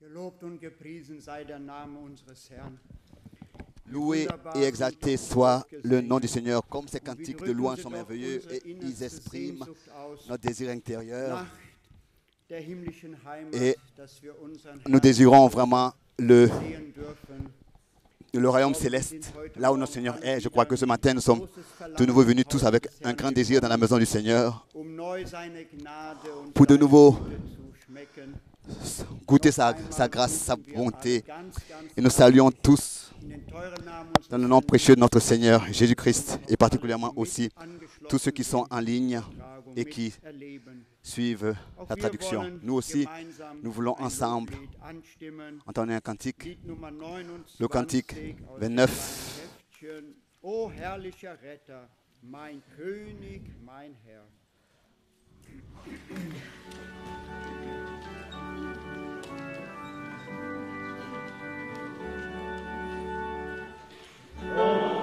Gelobt und gepriesen sei der Name unseres Herrn. Loué et exalté soit le nom du Seigneur, comme ces cantiques de louange sont merveilleux et ils expriment notre désir intérieur. Et nous désirons vraiment le royaume céleste, là où notre Seigneur est. Je crois que ce matin, nous sommes de nouveau venus tous avec un grand désir dans la maison du Seigneur pour de nouveau goûter sa grâce, sa bonté. Et nous saluons tous dans le nom précieux de notre Seigneur Jésus-Christ et particulièrement aussi tous ceux qui sont en ligne et qui suivent la traduction. Nous aussi, nous voulons ensemble entendre un cantique, le cantique 29. O herrlicher Retter, mein König, mein Herr. Und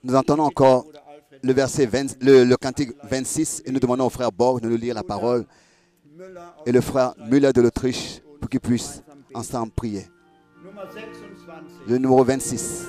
Nous entendons encore le verset 20, le cantique 26 et nous demandons au frère Borg de nous lire la parole et le frère Müller de l'Autriche pour qu'ils puissent ensemble prier. Le numéro 26.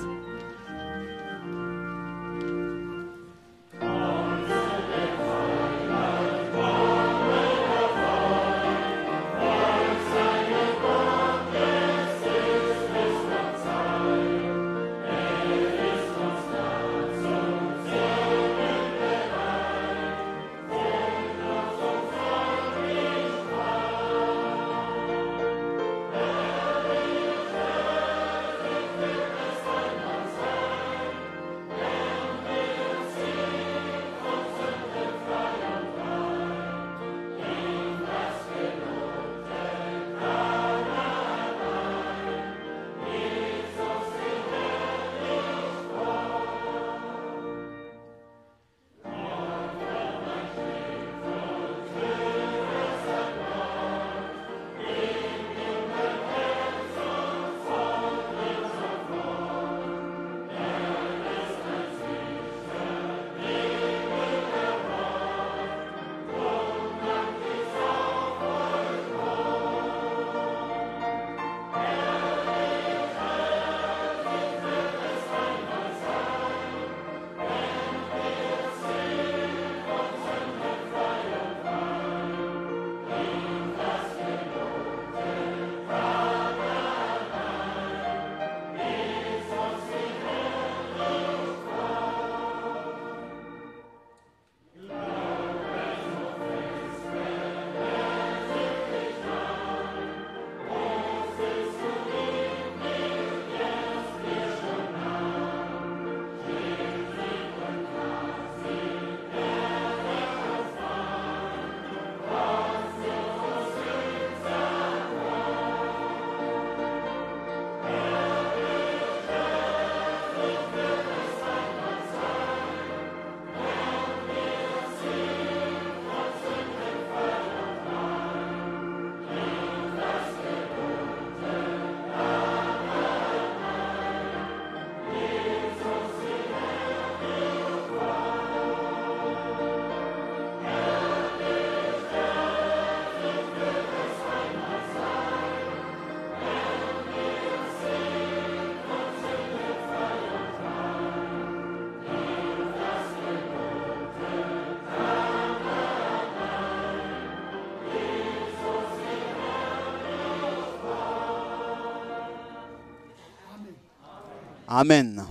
Amen.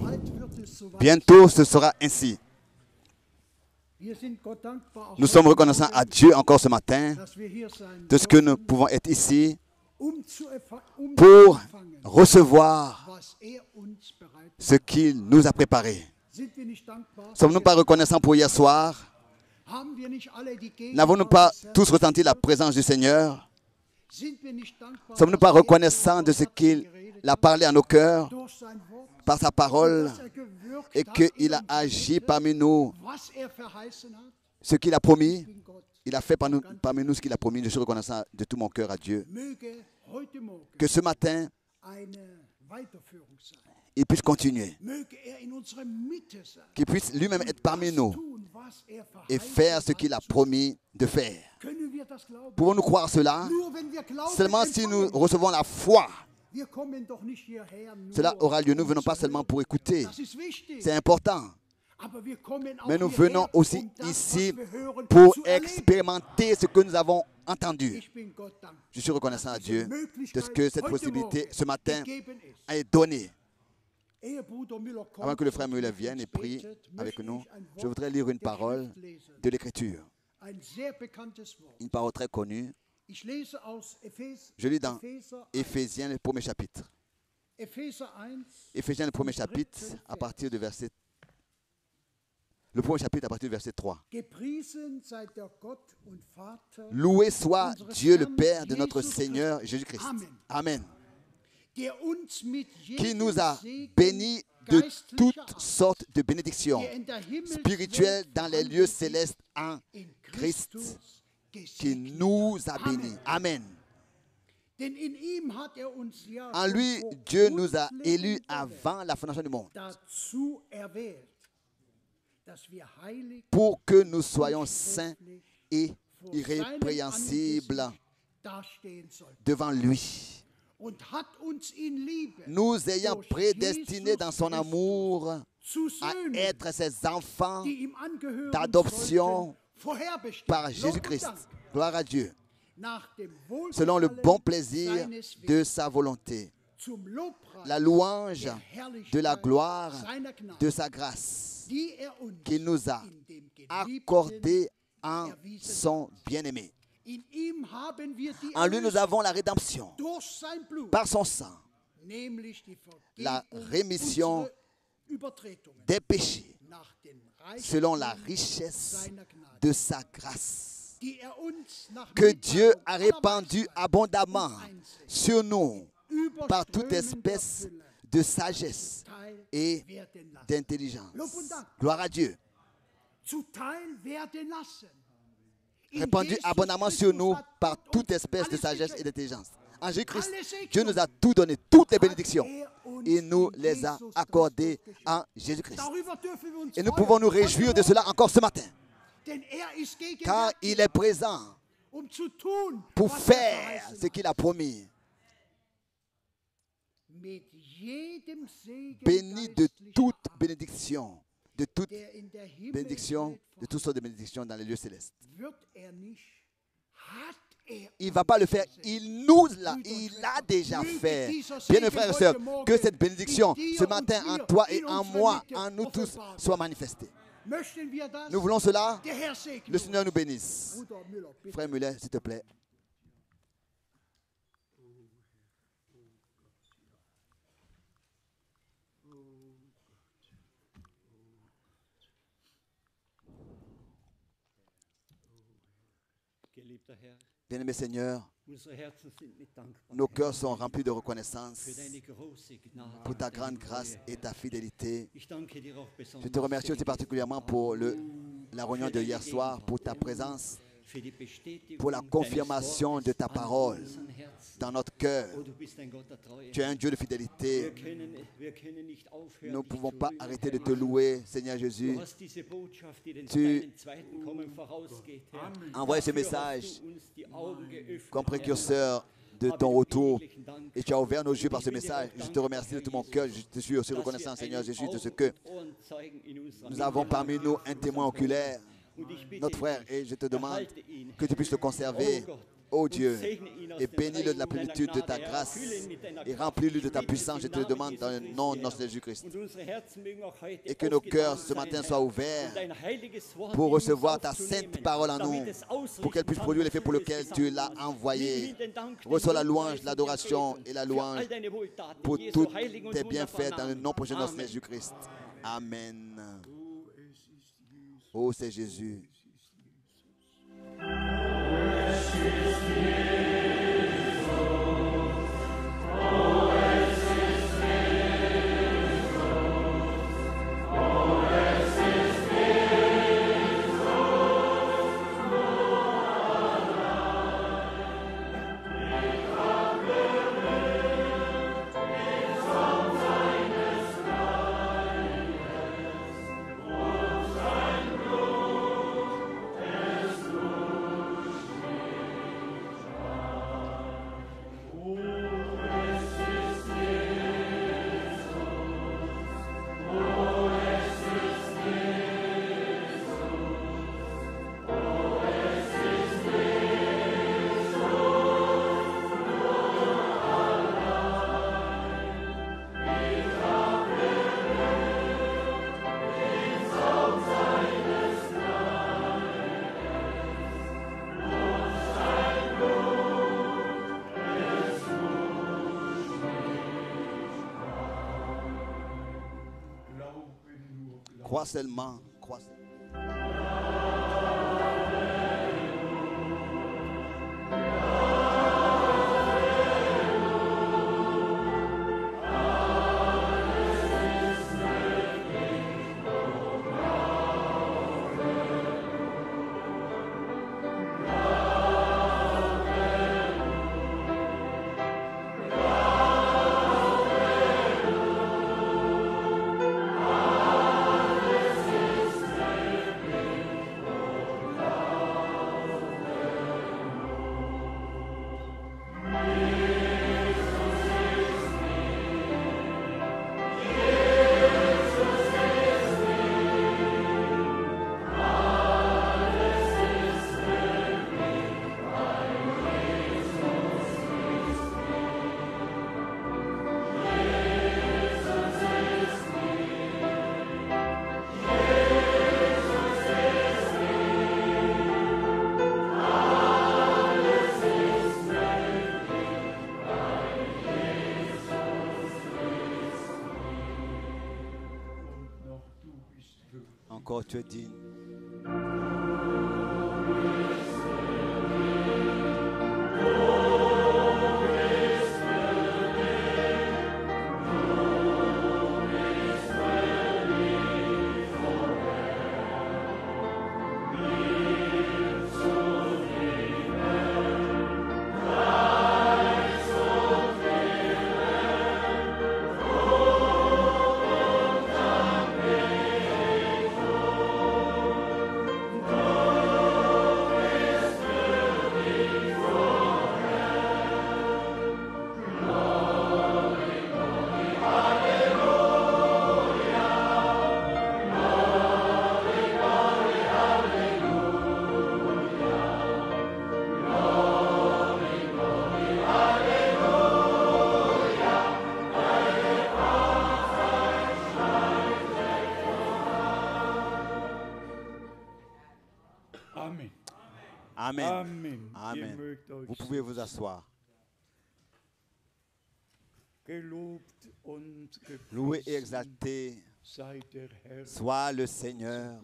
Bientôt, ce sera ainsi. Nous sommes reconnaissants à Dieu encore ce matin de ce que nous pouvons être ici pour recevoir ce qu'il nous a préparé. Sommes-nous pas reconnaissants pour hier soir? N'avons-nous pas tous ressenti la présence du Seigneur? Sommes-nous pas reconnaissants de ce qu'il a parlé à nos cœurs par sa parole et qu'il a agi parmi nous ce qu'il a promis? Il a fait parmi nous ce qu'il a promis. Je suis reconnaissant de tout mon cœur à Dieu. Que ce matin, il puisse continuer. Qu'il puisse lui-même être parmi nous et faire ce qu'il a promis de faire. Pouvons-nous croire cela? Seulement si nous recevons la foi, cela aura lieu. Nous ne venons pas seulement pour écouter. C'est important. Mais nous venons aussi ici pour expérimenter ce que nous avons entendu. Je suis reconnaissant à Dieu de ce que cette possibilité ce matin est donnée. Avant que le frère Müller vienne et prie avec nous, je voudrais lire une parole de l'Écriture. Une parole très connue. Je lis dans Éphésiens, le premier chapitre. Éphésiens, le premier chapitre, à partir du verset. Le premier chapitre, à partir du verset 3. Loué soit Dieu le Père de notre Seigneur Jésus-Christ. Amen. Qui nous a bénis de toutes sortes de bénédictions spirituelles dans les lieux célestes en Christ, qui nous a bénis. Amen. Denn in ihm hat uns ja En lui, vor Dieu nous a Grundlegung élus der avant la fondation du monde dazu erwählt, dass wir heilig pour que nous soyons saints vortrefflich et vor seinem irrépréhensibles Angesicht dastehen sollten. devant lui. Und hat uns in Liebe Nous ayant durch prédestinés Jesus dans son Christus amour zu à Söhnen, être ses enfants die ihm angehören d'adoption sollten, vorherbestimmt. par Lob und Jésus-Christ. Dank. Gloire à Dieu. Nach dem Selon le Wohlgefallen bon plaisir seines de Willens, sa volonté. zum Lobpreis La louange der Herrlichkeit de la gloire seiner Gnade, de sa grâce die uns qu'il nous a in dem Geliebten accordé en son bien-aimé. In ihm haben wir die En lui, nous Erlösung avons la rédemption durch sein Blut, par son sang, nämlich die la Vergebung rémission unserer Übertretungen des péchés nach dem Reichtum selon la richesse seiner Gnade, de sa grâce die uns nach que Dieu Mitteilung a aller répandu Weisheit abondamment und Einsicht sur nous par toute überströmender espèce Fülle de sagesse Teil et werden lassen. d'intelligence. Lob und Dank. Gloire à Dieu. Zuteil werden lassen. In Répandu Jesus abondamment Christus sur nous hat par Gott toute uns espèce de alles sagesse geschenkt. et d'intelligence. En Jésus-Christ, Alle Segnungen Dieu nous a tout donné, toutes les hat bénédictions, uns et nous in les a Jesus accordées Christus geschenkt. en Jésus-Christ. Darüber dürfen wir uns Et nous freuen. pouvons nous réjouir de cela encore ce matin, Denn ist car gegenwärtig, il est présent zu tun, pour was faire verheißen ce qu'il a promis. mit jedem Segen Béni de geistlicher toute Art, bénédiction, de toute der in der bénédiction, Himmelswelt de toutes sortes de bénédictions dans les lieux célestes. wird nicht, hat Il ne va pas le faire, il nous l'a, il l'a déjà fait. Bien, mes frères et sœurs, que cette bénédiction ce matin en toi et en moi, en nous tous, soit manifestée. Möchten wir das? Nous voulons cela. Der Herr segne Le Seigneur nous bénisse. uns. Bruder Müller, bitte. Frère Muller, s'il te plaît. Geliebter Herr, Bien-aimé Seigneur, unsere Herzen sind mit Dankbarkeit nos cœurs sont remplis de reconnaissance für deine große Gnade. pour ta und deine grande grâce Treue, et Herr. ta fidélité. Ich danke dir auch besonders Je te remercie für aussi die particulièrement pour la réunion de hier soir, pour ta présence, für die Bestätigung pour la deines confirmation Wortes de ta an parole unseren Herzen. dans notre cœur. Oh, du bist ein Gott der Treue. Tu es un Dieu de fidélité. Wir können nicht aufhören, Nous ne dich pouvons zu pas rühmen, arrêter de Herr. te louer, Seigneur Jésus. Du hast diese Botschaft, die Tu deinem zweiten Kommen vorausgeht, Herr. envoies ce Dafür hast message du uns die Augen geöffnet, comme Herr. précurseur de ton retour. Et tu as ouvert nos yeux par ce message. Je te remercie de tout mon cœur. Je te suis aussi reconnaissant, Seigneur Jésus, de ce que nous avons parmi nous un témoin oculaire, notre frère, et je te demande que tu puisses le conserver, ô Dieu, et bénis-le de la plénitude de ta grâce et remplis-le de ta puissance. Je te le demande dans le nom de notre Jésus-Christ. Et que nos cœurs ce matin soient ouverts pour recevoir ta sainte parole en nous, pour qu'elle puisse produire l'effet pour lequel tu l'as envoyé. Reçois la louange, l'adoration et la louange pour tous tes bienfaits dans le nom prochain de notre Seigneur Jésus-Christ. Amen. Oh, c'est Jésus. Crois seulement, crois seulement. Encore tu es digne. Amen. Amen. Amen. Amen. Ihr mögt euch Vous pouvez vous asseoir. gelobt und Loué et gepriesen exalté sei der Herr soit le Seigneur,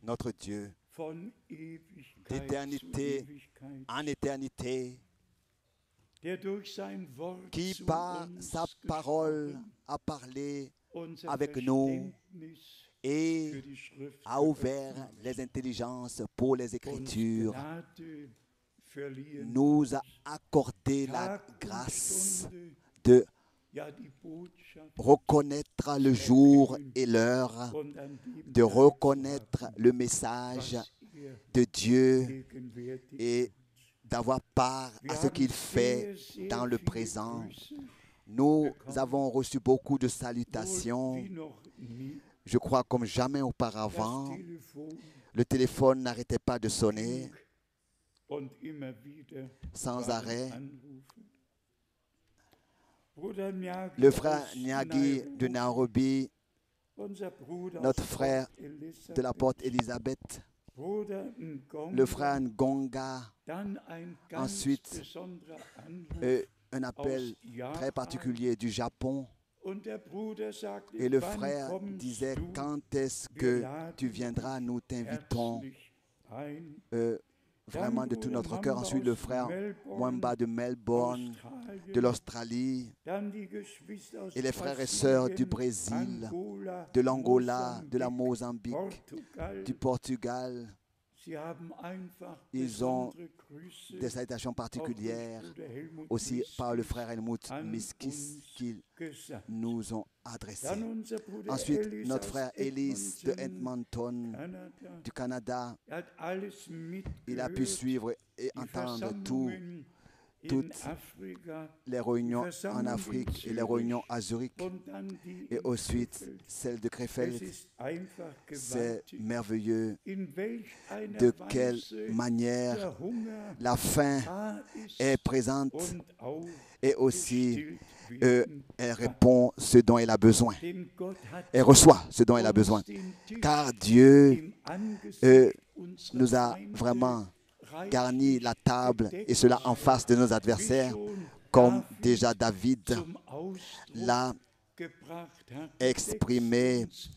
notre Dieu, von Ewigkeit d'éternité zu Ewigkeit, en éternité, der durch sein Wort qui zu par uns sa parole gesprochen, a parlé unser avec nous Verständnis et für die Schrift a ouvert geöffnet les intelligences pour les und Écritures, Gnade verliehen nous a hat. accordé la Tag und grâce Stunde, de ja die Botschaft reconnaître le jour et l'heure, und an dem de Tag zu reconnaître haben, le message was de Dieu gegenwärtig et d'avoir part Wir à ce haben qu'il fait sehr dans le viele présent. Grüße, Nous avons reçu beaucoup de wohl salutations. wie noch nie. Je crois comme jamais Das auparavant. Telefon Le téléphone n'arrêtait pas de sonner ging und immer wieder sans waren arrêt. Anrufe. Bruder Nyagi Le frère aus Nyagi de Nairobi, unser Bruder notre aus frère Port Elizabeth, de la porte Elisabeth, Bruder Ngonga, le frère Ngonga, dann ein ganz ensuite, besonderer Anruf un appel aus Japan. très particulier du Japon. Und der Bruder sagte, Et le wann frère kommst disait, du? quand est-ce Wir que laden tu viendras, nous t'invitons herzlich ein. vraiment de tout notre cœur. Ensuite, le frère Mwamba de Melbourne, de l'Australie, Dann die Geschwister aus et les frères et sœurs du Brasilien, Brésil, Angola, de l'Angola, de la Mosambik, Mozambique, Portugal. du Portugal. Sie haben einfach Ils ont besondere Grüße des salutations auch particulières durch Bruder Helmut aussi par le Miskis frère Helmut an Miskis uns qu'ils gesagt. nous ont adressé. Dann unser Bruder Ensuite, Ellis notre aus frère Ellis de Edmonton, Canada. du Canada, Er hat alles il a pu mitgehört, suivre et die entendre tous Versammlungen in toutes Afrika les réunions en Afrique et les réunions à Zurich und dann die et in ensuite Krefeld. celle de Es Krefeld. ist einfach C'est gewaltig, merveilleux in welch einer de quelle Weise manière der Hunger la faim da est ist présente und auch et aussi gestillt werden elle kann. répond ce dont elle a besoin. Denn Gott hat Elle reçoit ce dont elle a besoin. uns den Tisch Car Dieu im Angesicht unserer nous a Feinde vraiment reichlich garni la table gedeckt, et cela en face de nos adversaires, wie schon comme David déjà David zum Ausdruck l'a gebracht hat. exprimé, Deckt uns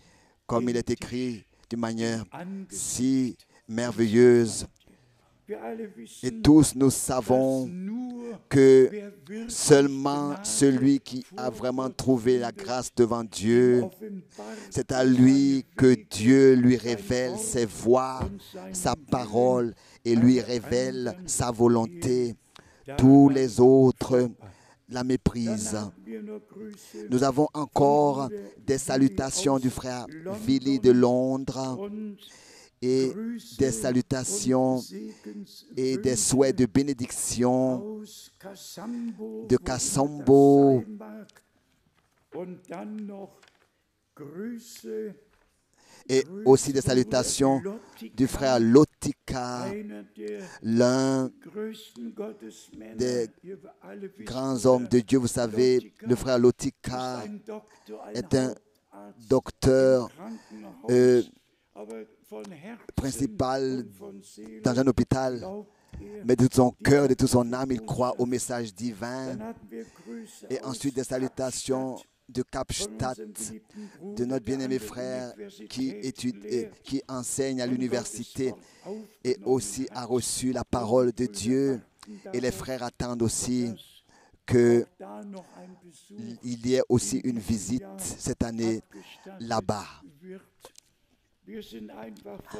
comme il den est écrit, d'une manière Angesicht si merveilleuse. Wir alle Et wissen, tous nous dass savons nur que wer wirklich seulement Gnade celui qui a vor vraiment Gott trouvé la findet, grâce devant ihm Dieu, offenbart c'est à seine lui que Wege, Dieu lui sein révèle Wort ses voies, und seinen sa Willen. parole et lui Alle révèle anderen sa volonté. gehen Tous daran les autres vorbei. la Dann méprisent. haben wir noch Grüße Nous avons encore Bruder des Willi salutations aus du frère London Willy de Londres und et Grüße des salutations und et des Segenswünsche souhaits de bénédiction aus Kasambo, de wo immer Kassambo. das sein mag. Und dann noch Grüße et aussi des salutations du frère Lotika, einer der l'un größten Gottesmänner. des Ihr alle wisst, grands hommes de Dieu. Vous savez, le frère ist Lotika ein Doktor, ein est un Hauptarzt docteur im Krankenhaus, aber von Herzen principal und von Seele dans un hôpital, glaubt er. mais de tout son cœur, de toute son âme, il croit au message divin. Dann hatten wir Grüße Et aus ensuite des salutations de Kapstadt, de notre bien-aimé frère qui enseigne à l'université et aussi a reçu la parole de Dieu. Et les frères attendent aussi qu'il y ait aussi une visite cette année là-bas.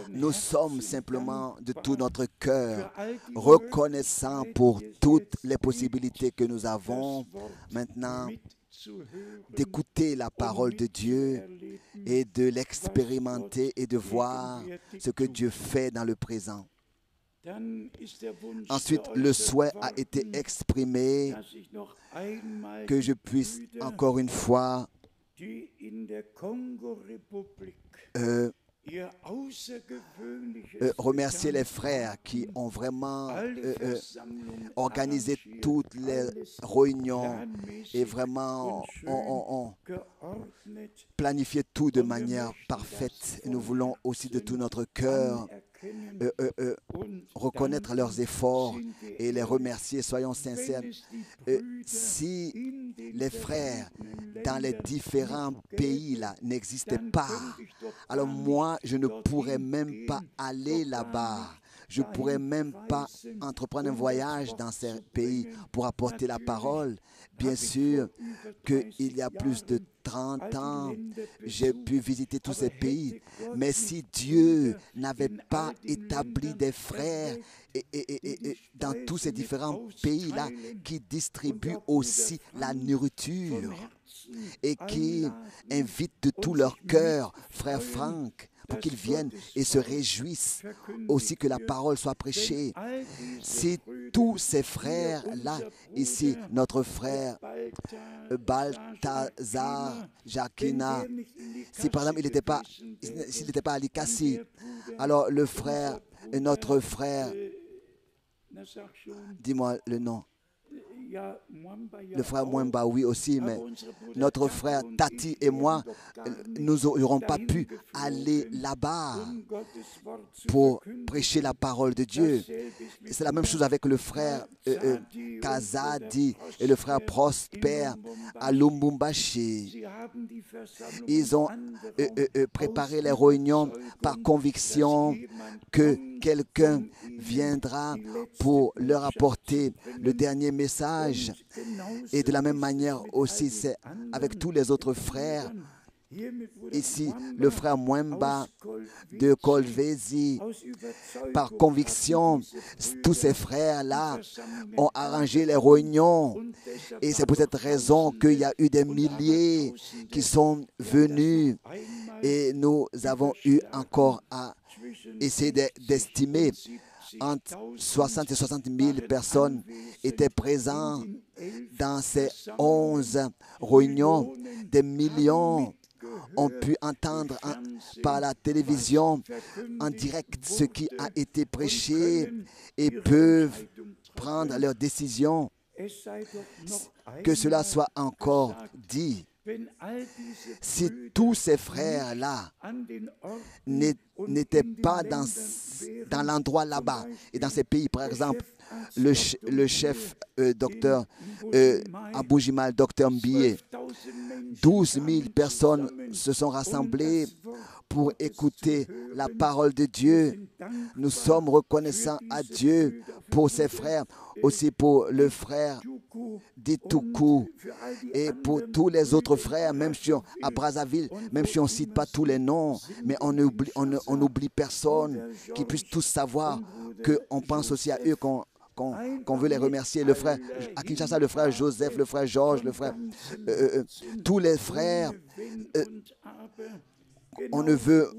Nous sommes simplement de tout notre cœur reconnaissants pour toutes les possibilités que nous avons maintenant d'écouter la parole de Dieu et de l'expérimenter et de voir ce que Dieu fait dans le présent. Ensuite, le souhait a été exprimé que je puisse encore une fois remercier les frères qui ont vraiment organisé toutes les réunions et vraiment ont planifié tout de manière parfaite. Et nous voulons aussi de tout notre cœur reconnaître leurs efforts et les remercier. Soyons sincères. Si les frères dans les différents pays là n'existaient pas, alors moi je ne pourrais même pas aller là-bas. Je ne pourrais même pas entreprendre un voyage dans ces pays pour apporter la parole. Bien sûr qu'il y a plus de 30 ans, j'ai pu visiter tous ces pays. Mais si Dieu n'avait pas établi des frères dans tous ces différents pays-là qui distribuent aussi la nourriture et qui invitent de tout leur cœur, frère Franck, pour qu'ils viennent et se réjouissent aussi que la parole soit prêchée. Si tous ces frères-là, ici, notre frère Balthazar, Jacquina, si par exemple s'il n'était pas à Likassi, alors notre frère, dis-moi le nom. Le frère Mwemba, oui aussi, mais notre frère Tati et moi, nous n'aurons pas pu aller là-bas pour prêcher la parole de Dieu. C'est la même chose avec le frère Kazadi et le frère Prosper à Lubumbashi. Ils ont préparé les réunions par conviction que quelqu'un viendra pour leur apporter le dernier message. Et de la même manière aussi, c'est avec tous les autres frères. Ici, le frère Mwemba de Kolwezi, par conviction, tous ces frères-là ont arrangé les réunions. Et c'est pour cette raison qu'il y a eu des milliers qui sont venus. Et nous avons eu encore à essayer d'estimer entre 60 et 60 000 personnes étaient présentes dans ces 11 réunions. Des millions ont pu entendre par la télévision en direct ce qui a été prêché et peuvent prendre leurs décisions. Que cela soit encore dit. Si tous ces frères-là n'étaient pas dans l'endroit là-bas et dans ces pays, par exemple, le chef docteur Aboujimal, docteur Mbié, 12 000 personnes se sont rassemblées pour écouter la parole de Dieu. Nous sommes reconnaissants à Dieu pour ses frères, aussi pour le frère d'Ituku et pour tous les autres frères, même si à Brazzaville, même si on ne cite pas tous les noms, mais on n'oublie personne, qui puisse tous savoir qu'on pense aussi à eux, qu'on veut les remercier. Le frère, à Kinshasa, le frère Joseph, le frère Georges, le frère, tous les frères, on ne veut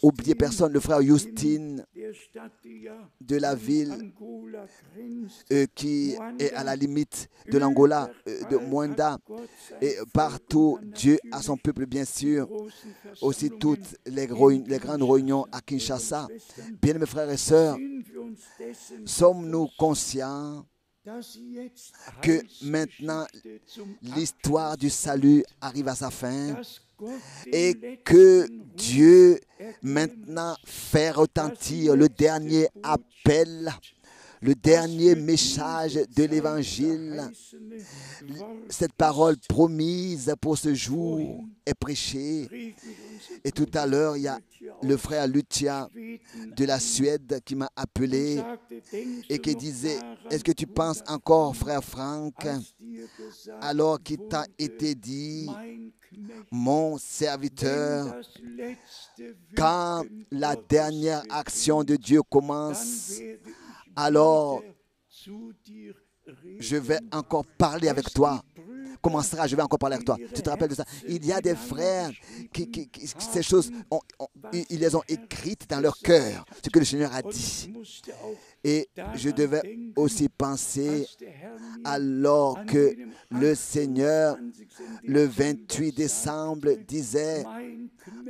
oublier personne. Le frère Justine de la ville qui est à la limite de l'Angola, de Mwenda, et partout, Dieu a son peuple, bien sûr. Aussi toutes les grandes réunions à Kinshasa. Bien, mes frères et sœurs, sommes-nous conscients que maintenant l'histoire du salut arrive à sa fin et que Dieu maintenant fait retentir le dernier appel, le dernier message de l'Évangile, cette parole promise pour ce jour est prêchée. Et tout à l'heure, il y a le frère Lucia de la Suède qui m'a appelé et qui disait, est-ce que tu penses encore, frère Franck, alors qu'il t'a été dit, mon serviteur, quand la dernière action de Dieu commence, alors je vais encore parler avec toi. Commencera, je vais encore parler avec toi. Tu te rappelles de ça? Il y a des frères qui ces choses, ils les ont écrites dans leur cœur, ce que le Seigneur a dit. Et je devais aussi penser alors que le Seigneur, le 28 décembre, disait,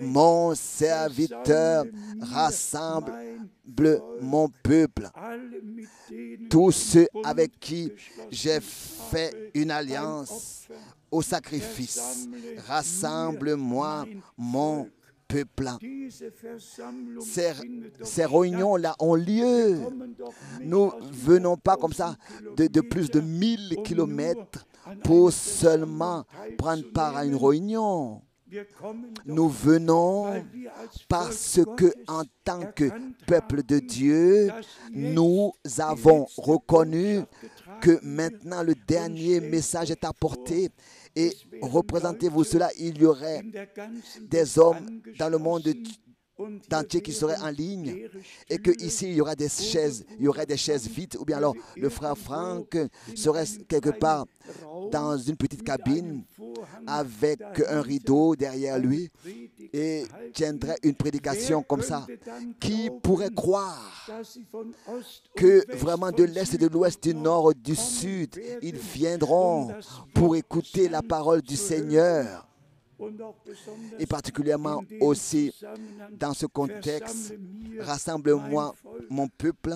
mon serviteur rassemble mon peuple, tous ceux avec qui j'ai fait une alliance au sacrifice. Rassemble-moi, mon peuple. Ces réunions-là ont lieu. Nous ne venons pas comme ça de plus de 1000 kilomètres pour seulement prendre part à une réunion. Nous venons parce que, en tant que peuple de Dieu, nous avons reconnu que maintenant le dernier message est apporté. Et représentez-vous cela, il y aurait des hommes dans le monde entier qui seraient en ligne et qu'ici il y aura des chaises, vides, ou bien alors le frère Franck serait quelque part dans une petite cabine avec un rideau derrière lui et tiendrait une prédication comme ça. Qui pourrait croire que vraiment de l'Est et de l'Ouest, du Nord, du Sud, ils viendront pour écouter la parole du Seigneur? Et particulièrement aussi dans ce contexte, rassemble-moi mon peuple.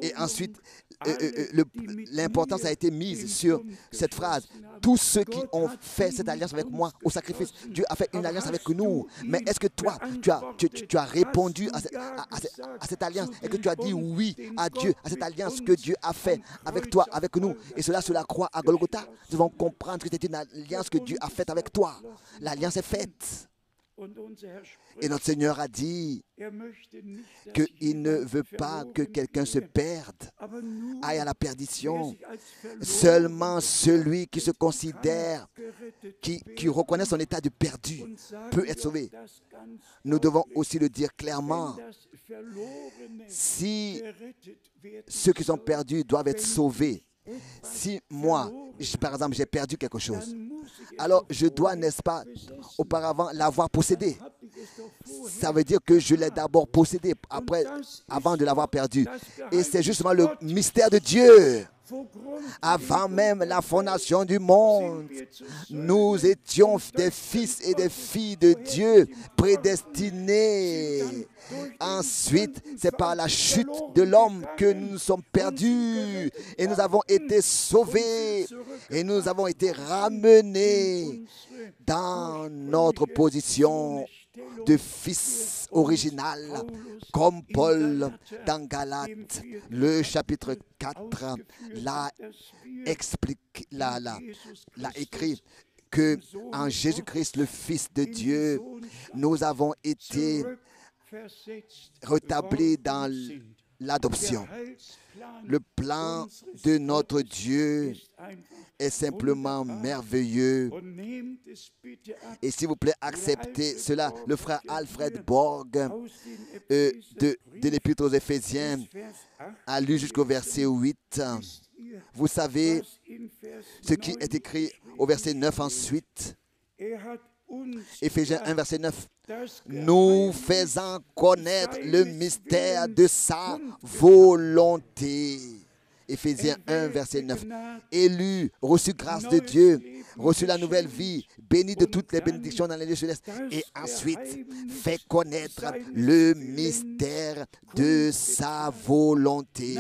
Et ensuite, l'importance a été mise sur cette phrase. Tous ceux qui ont fait cette alliance avec moi au sacrifice, Dieu a fait une alliance avec nous. Mais est-ce que toi, tu as répondu à cette alliance? Est-ce que tu as dit oui à Dieu, à cette alliance que Dieu a fait avec toi, avec nous? Et cela sur la croix à Golgotha, nous devons comprendre que c'était une alliance que Dieu a faite avec toi. L'alliance est faite. Et notre Seigneur a dit qu'il ne veut pas que quelqu'un se perde, aille à la perdition. Seulement celui qui se considère, qui reconnaît son état de perdu, peut être sauvé. Nous devons aussi le dire clairement. Si ceux qui sont perdus doivent être sauvés, si moi, par exemple, j'ai perdu quelque chose, alors je dois, n'est-ce pas, auparavant l'avoir possédé. Ça veut dire que je l'ai d'abord possédé avant de l'avoir perdu. Et c'est justement le mystère de Dieu. Avant même la fondation du monde, nous étions des fils et des filles de Dieu prédestinés. Ensuite, c'est par la chute de l'homme que nous nous sommes perdus et nous avons été sauvés et nous avons été ramenés dans notre position de fils original, comme Paul dans Galates, le chapitre 4, l'a écrit que en Jésus-Christ, le Fils de Dieu, nous avons été rétablis dans l'adoption. Le plan de notre Dieu est simplement merveilleux. Et s'il vous plaît, acceptez cela. Le frère Alfred Borg de l'Épître aux Éphésiens a lu jusqu'au verset 8. Vous savez ce qui est écrit au verset 9 ensuite. Éphésiens 1, verset 9. Nous faisant connaître le mystère de sa volonté. Éphésiens 1, verset 9. Élu, reçu grâce de Dieu, reçu la nouvelle vie, béni de toutes les bénédictions dans les lieux célestes. Et ensuite, fait connaître le mystère de sa volonté,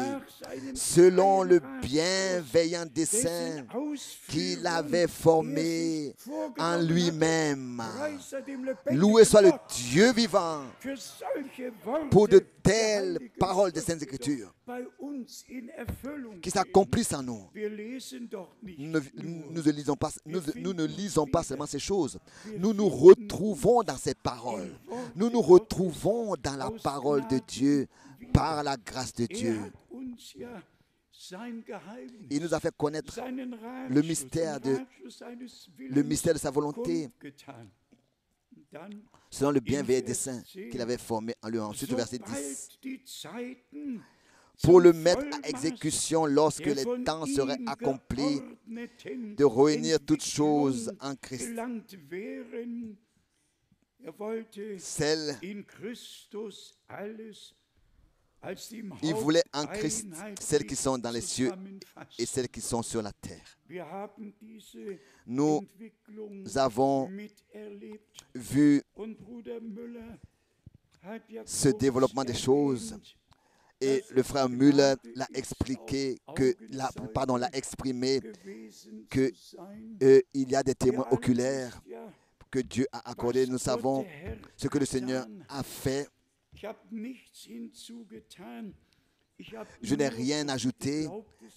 selon le bienveillant dessein qu'il avait formé en lui-même. Loué soit le Dieu vivant pour de telles paroles des Saintes Écritures qui s'accomplissent en nous. Nous ne lisons pas seulement ces choses. Nous nous retrouvons dans ces paroles. Nous nous retrouvons dans la parole de Dieu par la grâce de Dieu. Il nous a fait connaître le mystère de sa volonté selon le bienveillant dessein qu'il avait formé en lui. Ensuite, au verset 10. Pour le mettre à exécution lorsque les temps seraient accomplis, de réunir toutes choses en Christ. Il voulait en Christ celles qui sont dans les cieux et celles qui sont sur la terre. Nous avons vu ce développement des choses. Et le frère Müller l'a expliqué, l'a exprimé qu'il y a des témoins oculaires que Dieu a accordés. Nous savons ce que le Seigneur a fait. Je n'ai rien ajouté.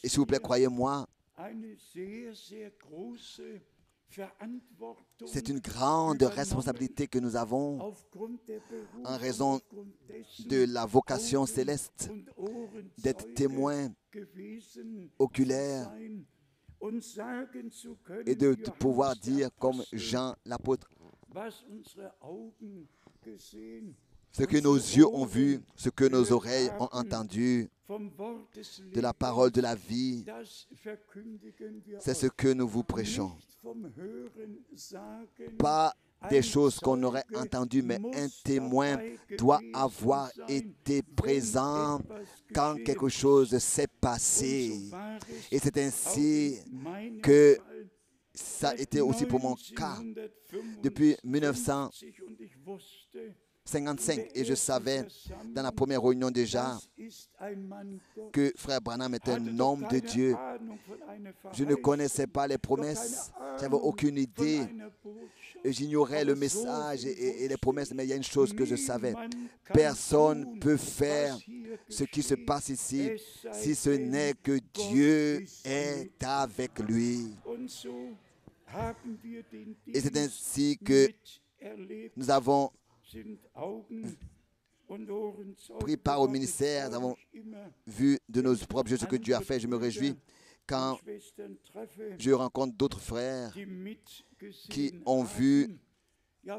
Et s'il vous plaît, croyez-moi, c'est une grande responsabilité que nous avons en raison de la vocation céleste d'être témoins oculaires et de pouvoir dire comme Jean l'apôtre ce que nos yeux ont vu, ce que nos oreilles ont entendu de la parole de la vie. C'est ce que nous vous prêchons. Pas des choses qu'on aurait entendues, mais un témoin doit avoir été présent quand quelque chose s'est passé. Et c'est ainsi que ça a été aussi pour mon cas. Depuis 1955, et je savais dans la première réunion déjà que Frère Branham est un homme de Dieu. Je ne connaissais pas les promesses, je n'avais aucune idée. J'ignorais le message et les promesses, mais il y a une chose que je savais. Personne ne peut faire ce qui se passe ici si ce n'est que Dieu est avec lui. Et c'est ainsi que nous avons pris part au ministère, nous avons vu de nos propres yeux ce que Dieu a fait. Je me réjouis quand je rencontre d'autres frères qui ont vu et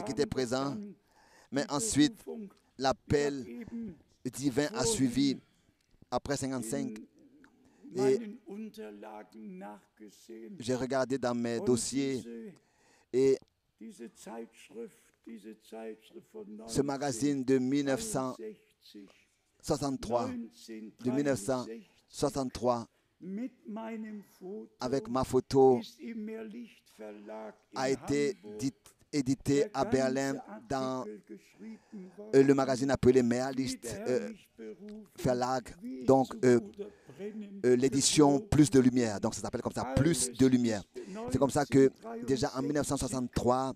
qui étaient présents. Mais ensuite, l'appel divin a suivi après 55. Et j'ai regardé dans mes dossiers et ce magazine de 1963, avec ma photo, a été édité à Berlin dans le magazine appelé Mehrlicht Verlag, donc l'édition Plus de Lumière. Donc ça s'appelle comme ça, Plus de Lumière. C'est comme ça que déjà en 1963,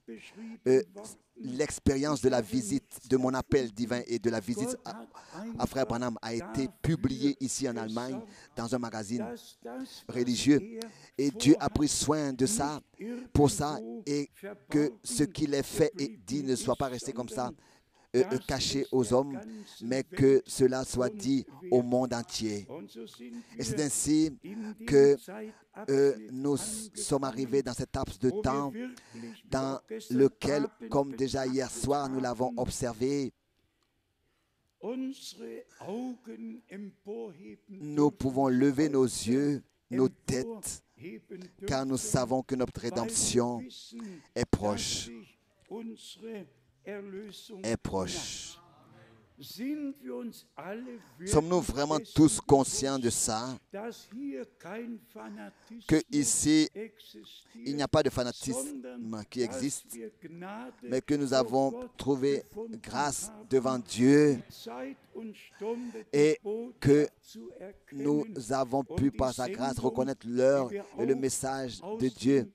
l'expérience de la visite, de mon appel divin et de la visite à Frère Branham a été publiée ici en Allemagne dans un magazine religieux. Et Dieu a pris soin de ça, pour ça, et que ce qu'il est fait et dit ne soit pas resté comme ça, caché aux hommes, mais que cela soit dit au monde entier. Et c'est ainsi que nous sommes arrivés dans cet laps de temps dans lequel, comme déjà hier soir, nous l'avons observé, nous pouvons lever nos yeux, nos têtes, car nous savons que notre rédemption est proche. Est proche. sind wir uns alle Sommes-nous wirklich vraiment dessen tous conscients de bewusst, ça, dass hier kein que Fanatismus ici, il existiert, n'y a pas de fanatisme sondern qui dass existe, wir Gnade mais que nous vor avons Gott trouvé gefunden grâce haben, devant Dieu die Zeit und Stunde, die et que Botschaft zu nous erkennen avons pu, und die par sa grâce, Sendung, reconnaître l'heure die wir et le auch message aus de Dieu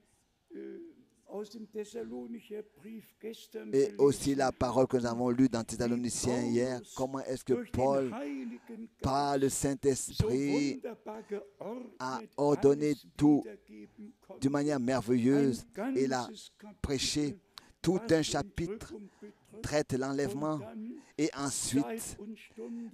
aus dem Thessalonicher Brief gestern et aussi gelesen la parole que nous haben, avons lue dans Thessaloniciens hier. Paulus Comment est-ce que durch den Paul, Heiligen par le Geist, so Saint-Esprit, wunderbar a geordnet ordonné alles tout wiedergeben konnte. d'une manière merveilleuse Ein et l'a ganzes Kapitel, prêché. Tout was un die chapitre Entrückung betrifft. traite Und l'enlèvement dann et Zeit ensuite, und Stunde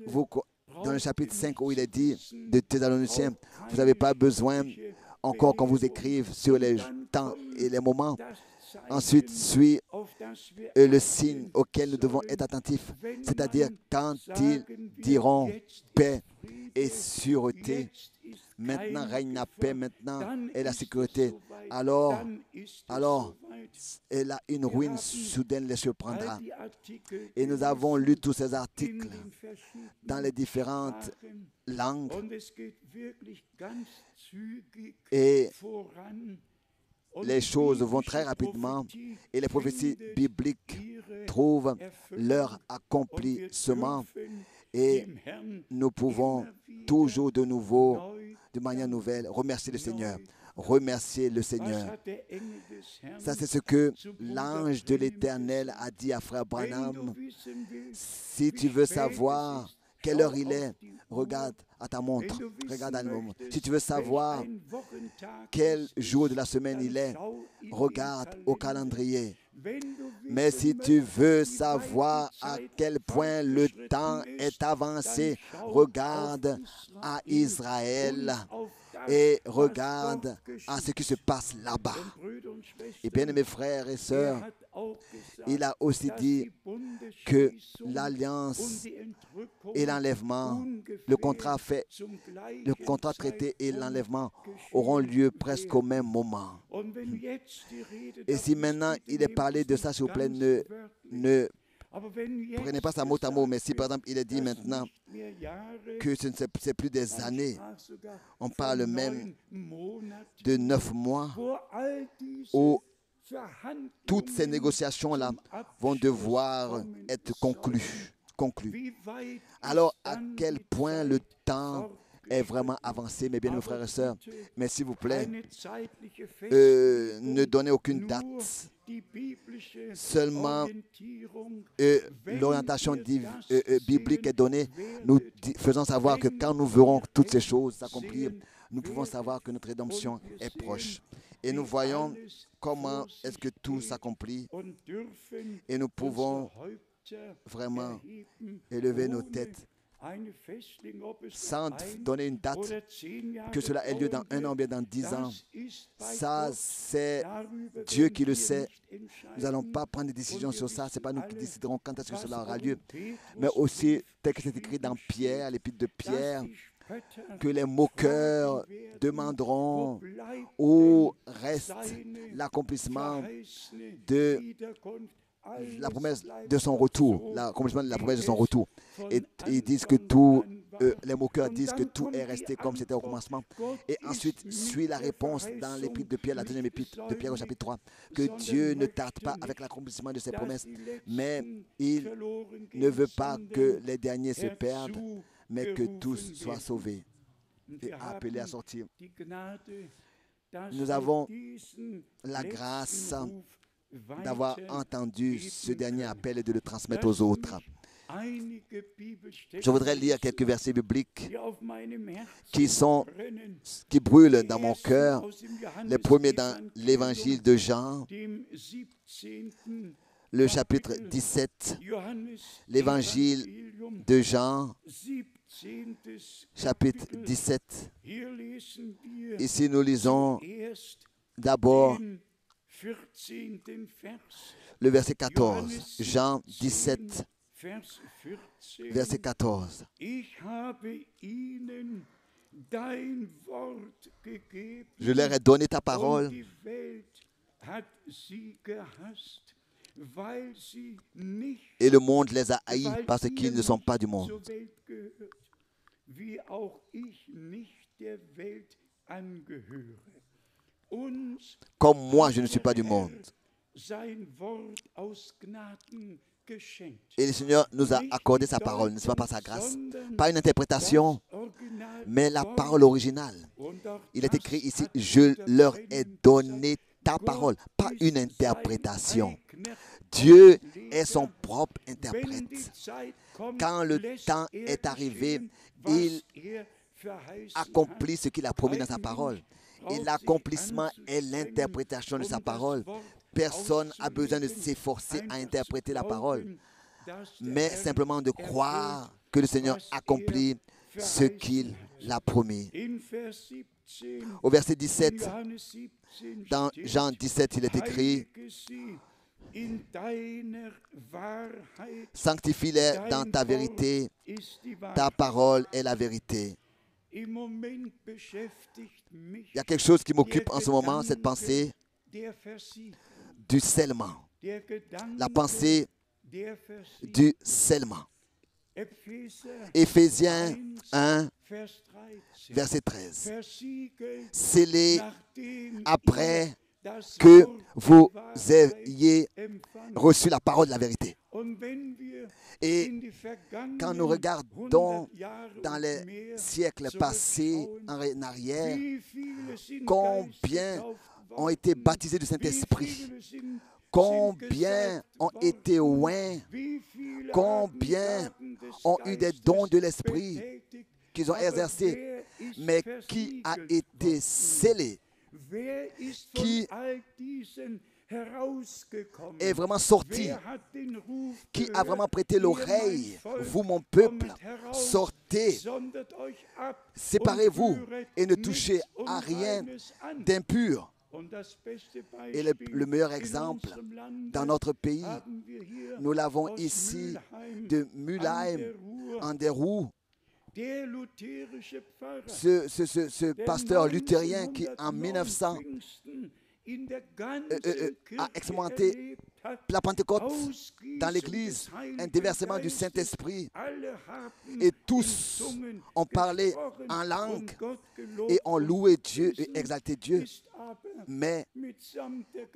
dans le chapitre braucht 5 ihr où il est nicht dit zu wissen, de Thessaloniciens, auch vous n'avez keine pas besoin schriftliche encore qu'on vous Belehrung. écrive sur les Und dann temps kommt et les moments. das Zeichen, Ensuite suit auf das wir le achten signe auquel nous devons sollen, être attentifs, wenn c'est-à-dire man quand sagen ils wird, diront jetzt ist paix Friede, et sûreté, jetzt ist maintenant keine règne la Gefahr, paix, maintenant dann est la ist es sécurité, soweit, alors, dann ist es alors soweit. et là, une ruine soudaine les surprendra. All die Artikel Et nous avons lu tous ces in articles den verschiedenen dans les différentes Sprachen, langues und es geht wirklich ganz zügig et voran. Und les die choses vont biblische très rapidement Prophetie et les prophéties findet bibliques ihre trouvent Erfüllung. leur Und wir accomplissement dürfen et dem Herrn nous pouvons immer wieder toujours de nouveau, neu de manière danken. nouvelle, remercier le Seigneur. Neu Remercier le Was Seigneur. hat der Engel des Herrn Ça, c'est ce que zu Bruder l'ange de Branham l'Éternel gesagt? a dit à frère Wenn Branham. du wissen willst, Si wie tu veux spät es savoir ist, quelle schau heure il auf est, die Uhr. regarde à ta Wenn montre. du Regarde à wissen la montre. Si möchtest, tu veux welch savoir ein Wochentag quel es jour ist, de la semaine dann il est, schau in den regarde au Kalender. calendrier. Wenn du Mais wissen si tu veux möchtest, wie weit savoir die à Zeit quel point le fortgeschritten temps ist, est avancé, dann schau regarde auf à Israel Israël und auf das, et was regarde dort à ce geschieht. qui se passe là-bas. Und Brüder und Et bien, Schwestern, mes frères et er sœurs, hat auch gesagt, il a aussi dass dit die que Bundesschließung und l'alliance die Entrückung et l'enlèvement, ungefähr le contrat fait, zum gleichen le contrat traité et Zeitpunkt l'enlèvement geschehen auront lieu presque au werden. même moment. Und wenn jetzt die Rede Et si davon ist, maintenant bitte il est nehmt parlé es de nicht ça, s'il vous plaît, ganz ne wörtlich. Aber wenn prenez jetzt pas ça mot à mot, mais si gesagt par exemple il est dit wird, dass maintenant nicht mehr Jahre, que ce c'est plus des man années, sprach sogar on von parle même 9 Monaten, de 9 mois wo all diese où Verhandlungen toutes ces négociations-là zum vont Abschluss devoir kommen être sollen. conclues. Wie weit Alors, ist à dann quel die point le Zeit temps est vraiment fortgeschritten? avancé, mes bien-aimés frères et sœurs. Mais s'il vous plaît, Keine zeitliche ne Festlegung, donnez aucune nur date. die biblische Seulement Orientierung. l'orientation Wenn ihr das biblique est sehen donnée, nous werdet, faisant savoir que wenn quand nous verrons ihr toutes ces es choses s'accomplir, sehen nous pouvons savoir que notre rédemption und wir est proche. sehen, Et nous wie voyons alles comment vor est-ce sich que tout geht s'accomplit und dürfen et nous pouvons unsere Häupter vraiment erheben, élever nos ohne têtes eine Festlegung, ob es sans nur ein donner une date, oder 10 Jahre que cela ait lieu dans dauern 1 an ou wird. bien dans 10 ans. Das ist bei Ça, Gott. c'est Darüber Dieu werden qui le wir sait. nicht Nous n'allons entscheiden. pas prendre des décisions Und wir sur ça. Ce n'est pas nous qui wissen déciderons quand est-ce que alle, cela was aura auch lieu. im Mais aussi, Petrusbrief tel que c'est écrit dans geschrieben Pierre, steht, l'épître de Pierre, dass die Spötter que les moqueurs fragen werden, demanderont wo bleibt où denn reste seine l'accomplissement verheißene de Wiederkunft? la Alles promesse bleibt de son so, retour, l'accomplissement de la wie promesse de son es retour. von Et ils disent que Anfang tout, an war. les moqueurs Und disent que dann tout kommt est die resté comme c'était au Antwort. commencement. Gott Et ist ensuite mit suit la der réponse dans Verheißung l'épître de Pierre, la deuxième nicht épître de Pierre au chapitre 3, que sondern Dieu ne möchte tarde pas nicht, avec l'accomplissement de ses dass promesses, die mais Letzten il verloren ne gehen, veut pas sondern que les derniers se perdent, mais que tous herzugerufen soient werden. sauvés Und et wir appelés à haben sortir. die Gnade, dass Nous wir avons diesen la letzten grâce Ruf d'avoir weitergeben entendu ce dernier können. appel et de le transmettre Lasst aux autres. mich einige Bibelstellen Je voudrais lire lesen, quelques versets bibliques die auf meinem Herzen qui brennen. brûlent Die dans mon ersten cœur. aus dem Les premiers dans Johannesevangelium, l'évangile de Jean, dem 17. le chapitre Kapitel. 17, Johannes l'évangile Evangelium, de Jean, 17. chapitre Kapitel. 17. Hier lesen wir Ici, nous lisons zuerst d'abord den 14. Vers. le verset 14. Jean 17, Vers 14. verset 14. Ich habe ihnen dein Wort gegeben. Je leur ai donné ta Und parole die Welt hat sie gehasst, weil sie nicht Et le monde les a haïs weil parce ihr qu'ils ne sont nicht pas du monde. zur Welt gehört, wie auch ich nicht der Welt angehöre. Uns Comme moi, je ne hat suis pas du der monde. Herr sein Wort aus Gnaden geschenkt. Et le Seigneur nous a accordé sa parole, n'est-ce pas, par sa grâce. Pas une interprétation, mais la parole originale. Il est écrit ici, je leur ai donné ta parole, pas une interprétation. Dieu est son propre interprète. Quand le temps est arrivé, il accomplit ce qu'il a promis dans sa parole. Et l'accomplissement est l'interprétation de sa parole. Personne n'a besoin de s'efforcer à interpréter la parole, mais simplement de croire que le Seigneur accomplit ce qu'il a promis. Au verset 17, dans Jean 17, il est écrit, sanctifie-les dans ta vérité, ta parole est la vérité. Il y a quelque chose qui m'occupe en ce moment, cette pensée du scellement. La pensée du scellement. Éphésiens 1, verset 13. Scellés après que vous ayez reçu la parole de la vérité. Et quand nous regardons dans les siècles passés en arrière, combien ont été baptisés du Saint-Esprit, combien ont été oints, combien ont eu des dons de l'Esprit qu'ils ont exercés, mais qui a été scellé, qui est vraiment sorti, qui a vraiment prêté l'oreille. Vous, mon peuple, sortez, séparez-vous et ne touchez à rien d'impur. Et le meilleur exemple dans notre pays, nous l'avons ici de Mülheim, en der Ruhr. Ce pasteur luthérien qui en 1900 a expérimenté la Pentecôte dans l'Église, un déversement du Saint-Esprit, et tous ont parlé en langue et ont loué Dieu et exalté Dieu. Mais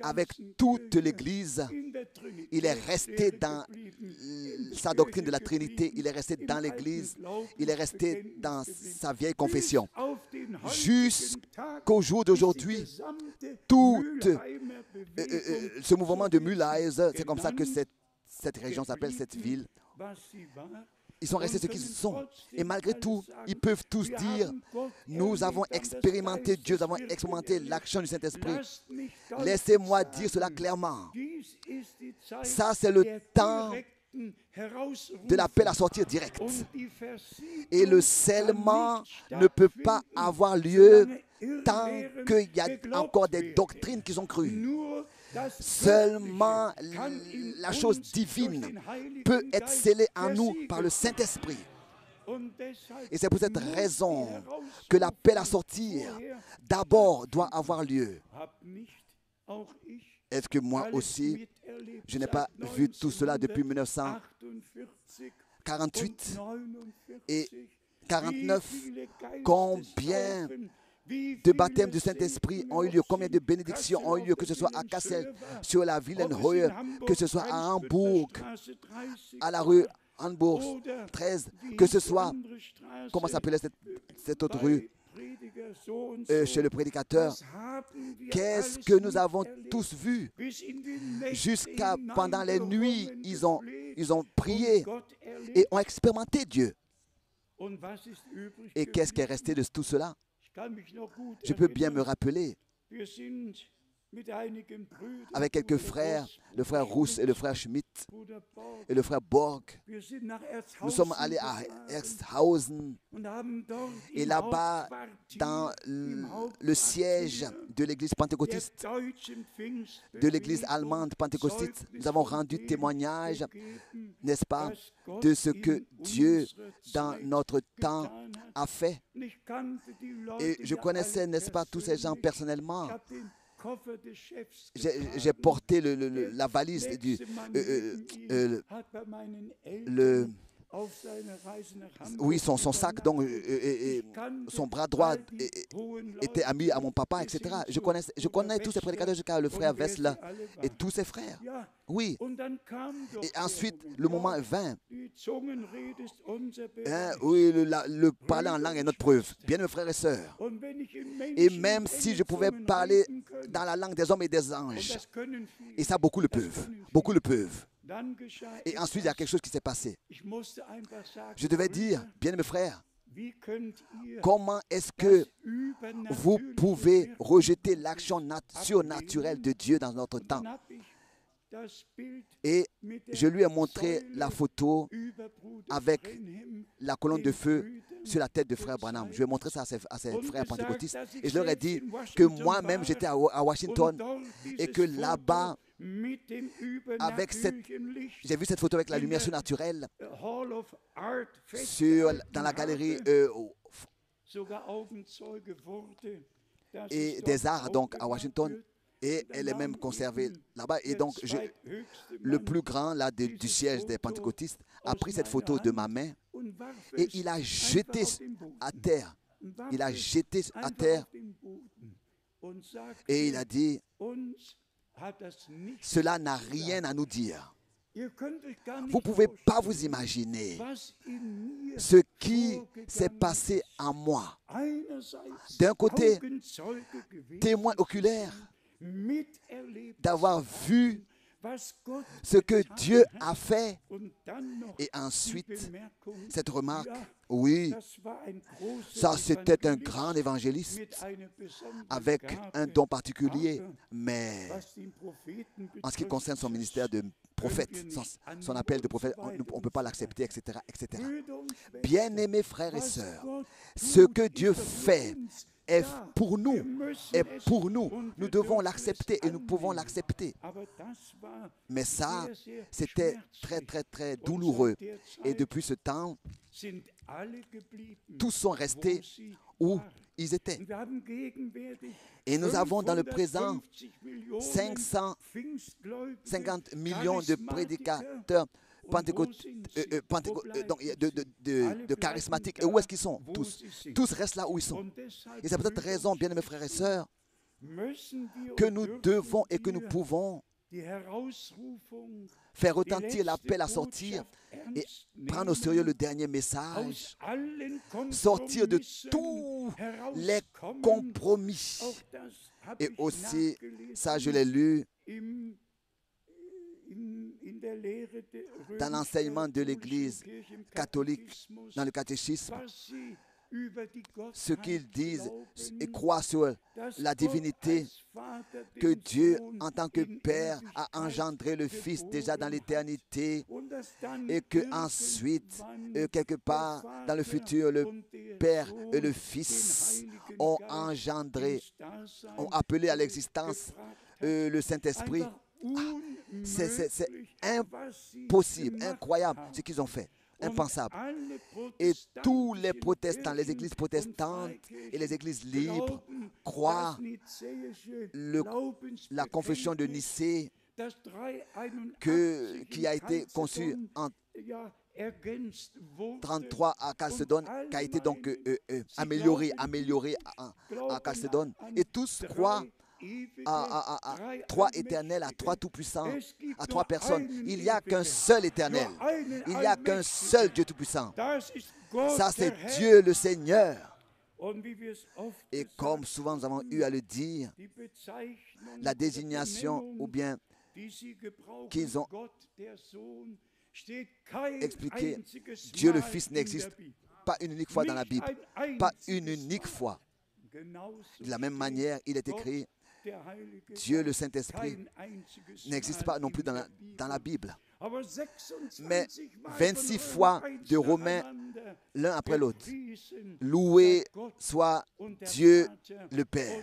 avec toute l'Église, il est resté dans sa doctrine de la Trinité, il est resté dans l'Église, il est resté dans sa vieille confession. Jusqu'au jour d'aujourd'hui, tout ce mouvement de Mülheim, c'est comme ça que cette région s'appelle, cette ville, ils sont restés ce qu'ils sont. Et malgré tout, ils peuvent tous dire, nous avons expérimenté Dieu, nous avons expérimenté l'action du Saint-Esprit. Laissez-moi dire cela clairement. Ça, c'est le temps de l'appel à sortir direct. Et le scellement ne peut pas avoir lieu tant qu'il y a encore des doctrines qui sont crues. Seulement la chose divine peut être scellée en nous par le Saint-Esprit. Et c'est pour cette raison que l'appel à sortir d'abord doit avoir lieu. Est-ce que moi aussi, je n'ai pas vu tout cela depuis 1948 et 49? Combien de baptêmes du Saint-Esprit ont eu lieu, combien de bénédictions ont eu lieu, que ce soit à Kassel, sur la Wilhelmshöhe, que ce soit à Hambourg, à la rue Hambourg 13, que ce soit, comment s'appelait cette autre rue, chez le prédicateur. Qu'est-ce que nous avons tous vu? Jusqu'à pendant les nuits, ils ont prié et ont expérimenté Dieu. Et qu'est-ce qui est resté de tout cela? Je peux bien me rappeler, avec quelques frères, le frère Rousse et le frère Schmidt et le frère Borg, nous sommes allés à Erzhausen et là-bas, dans le siège de l'église pentecôtiste, de l'église allemande pentecôtiste, nous avons rendu témoignage, n'est-ce pas, de ce que Dieu, dans notre temps, a fait. Et je connaissais, n'est-ce pas, tous ces gens personnellement. j'ai porté la valise oui, son sac, donc son bras droit était ami à mon papa, etc. Je connais tous ces prédicateurs jusqu'à le frère Wessler et tous ses frères. Oui. Et ensuite, le moment vint. Oui, le parler en langue est notre preuve. Bien, mes frères et sœurs. Et même si je pouvais parler dans la langue des hommes et des anges, et ça, beaucoup le peuvent. Beaucoup le peuvent. Et ensuite, il y a quelque chose qui s'est passé. Je devais dire, bien mes frères, comment est-ce que vous pouvez rejeter l'action surnaturelle de Dieu dans notre temps? Et je lui ai montré la photo avec la colonne de feu sur la tête de frère Branham. Je lui ai montré ça à ses frères pentecôtistes. Et je leur ai dit que moi-même, j'étais à Washington et que là-bas, j'ai vu cette photo avec la lumière surnaturelle dans la galerie et des arts donc à Washington, et elle est même conservée là-bas. Et donc le plus grand là du siège des pentecôtistes a pris cette photo de ma main et il a jeté à terre. Il a jeté à terre et il a dit: cela n'a rien à nous dire. Vous ne pouvez pas vous imaginer ce qui s'est passé en moi. D'un côté, témoin oculaire, d'avoir vu ce que Dieu a fait. Et ensuite, cette remarque, oui, ça c'était un grand évangéliste avec un don particulier, mais en ce qui concerne son ministère de prophète, son appel de prophète, on ne peut pas l'accepter, etc., etc. Bien-aimés frères et sœurs, ce que Dieu fait est pour nous, Nous devons l'accepter et nous pouvons l'accepter. Mais ça, c'était très, très, très douloureux. Et depuis ce temps, tous sont restés où ils étaient. Et nous avons dans le présent 550 millions de prédicateurs de charismatiques. Et où est-ce qu'ils sont? Tous restent là où ils sont. Et c'est peut-être raison, bien mes frères et sœurs, que nous devons et que nous pouvons faire retentir l'appel à sortir et prendre au sérieux le dernier message, sortir de tous les compromis. Et aussi, ça je l'ai lu dans l'enseignement de l'Église catholique, dans le catéchisme, ce qu'ils disent et croient sur la divinité, que Dieu, en tant que Père, a engendré le Fils déjà dans l'éternité et que ensuite, quelque part dans le futur, le Père et le Fils ont engendré, ont appelé à l'existence le Saint-Esprit. C'est impossible, incroyable ce qu'ils ont fait. Impensable. Et tous les protestants, les églises protestantes et les églises libres croient la confession de Nicée qui a été conçue en 33 à Chalcédoine, qui a été donc améliorée à Chalcédoine. Et tous croient à trois éternels, à trois tout-puissants, à trois personnes. Il n'y a qu'un seul éternel. Il n'y a qu'un seul Dieu tout-puissant. Ça, c'est Dieu le Seigneur. Et comme souvent nous avons eu à le dire, la désignation ou bien qu'ils ont expliqué, Dieu le Fils n'existe pas une unique fois dans la Bible. Pas une unique fois. De la même manière, il est écrit, Dieu le Saint-Esprit n'existe pas non plus dans la Bible. Mais 26 fois de Romains, l'un après l'autre. Loué soit Dieu le Père,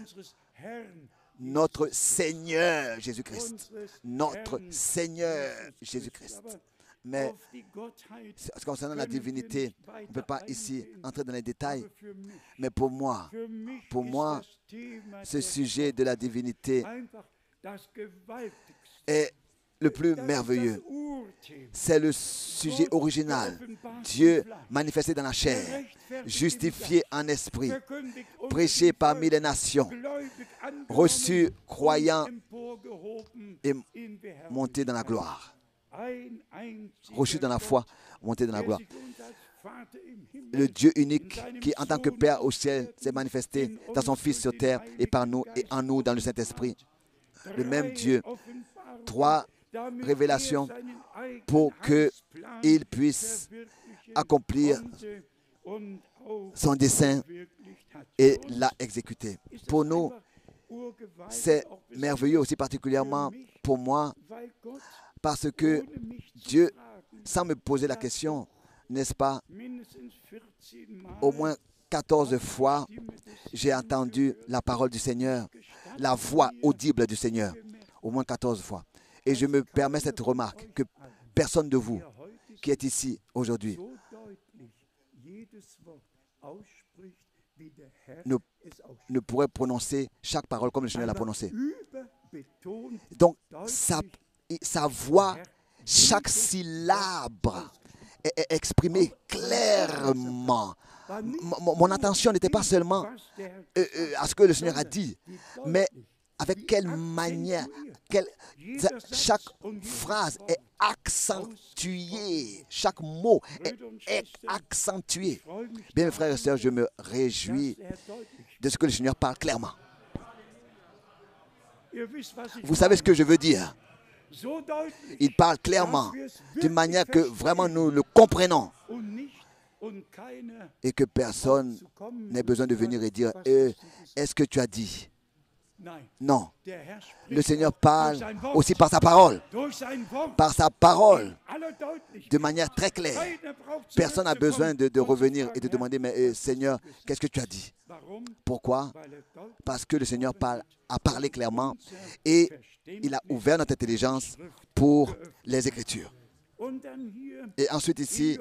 notre Seigneur Jésus-Christ. Notre Seigneur Jésus-Christ. Mais auf die Gottheit concernant la divinité, on ne peut pas ici entrer dans les détails. aber für mich, Mais pour moi, für mich moi, ist das Thema ce der sujet de la divinité einfach das Gewaltigste. est le plus Das ist merveilleux. das Urthema. C'est le sujet original. Dieu manifesté dans la chair, justifié en esprit, Verkündigt und prêché parmi les nations, gläubig angenommen reçu, croyant und emporgehoben et in der monté dans la gloire. Ein einziger Reçu dans la foi, monté dans la der gloire. sich uns als Vater im Himmel Le Dieu unique qui, en tant que Père au ciel, s'est manifesté dans son Fils sur terre et par nous et en nous dans le Saint-Esprit. Le même Dieu, trois révélations pour qu'il puisse accomplir son dessein et l'a exécuté. Pour nous, c'est merveilleux aussi particulièrement pour moi parce que Dieu, sans me poser la question, n'est-ce pas, au moins 14 fois, j'ai entendu la parole du Seigneur, la voix audible du Seigneur, au moins 14 fois. Et je me permets cette remarque, que personne de vous qui est ici aujourd'hui ne pourrait prononcer chaque parole comme le Seigneur l'a prononcée. Donc, sa voix, chaque syllabe est exprimée clairement. Mon attention n'était pas seulement à ce que le Seigneur a dit, mais avec quelle manière, chaque phrase est accentuée, chaque mot est accentué. Bien, mes frères et sœurs, je me réjouis de ce que le Seigneur parle clairement. Vous savez ce que je veux dire? Il parle clairement, d'une manière que vraiment nous le comprenons et que personne n'ait besoin de venir et dire « Est-ce que tu as dit ?» Non. Le Seigneur parle aussi par sa parole. Par sa parole, de manière très claire. Personne n'a besoin de revenir et de demander « Mais Seigneur, qu'est-ce que tu as dit ?» Pourquoi? Parce que le Seigneur a parlé clairement et il a ouvert notre intelligence pour les Écritures. Et ensuite ici,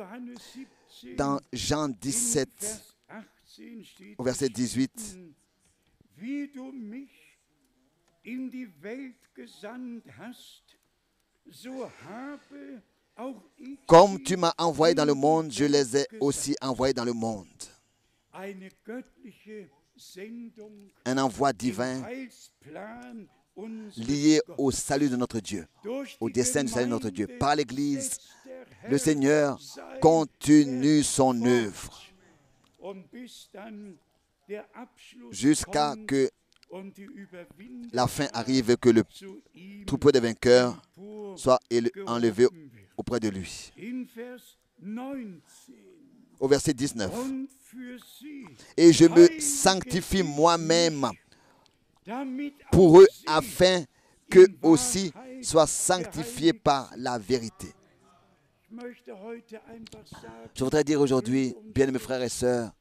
dans Jean 17, au verset 18, comme tu m'as envoyé dans le monde, je les ai aussi envoyés dans le monde. Un envoi divin lié au salut de notre Dieu, au dessein du salut de notre Dieu. Par l'Église, le Seigneur continue son œuvre jusqu'à que la fin arrive, que le troupeau des vainqueurs soit enlevé auprès de lui. Au verset 19. Et je me sanctifie moi-même pour eux afin qu'eux aussi soient sanctifiés par la vérité. Je voudrais dire aujourd'hui, bien-aimés frères et sœurs,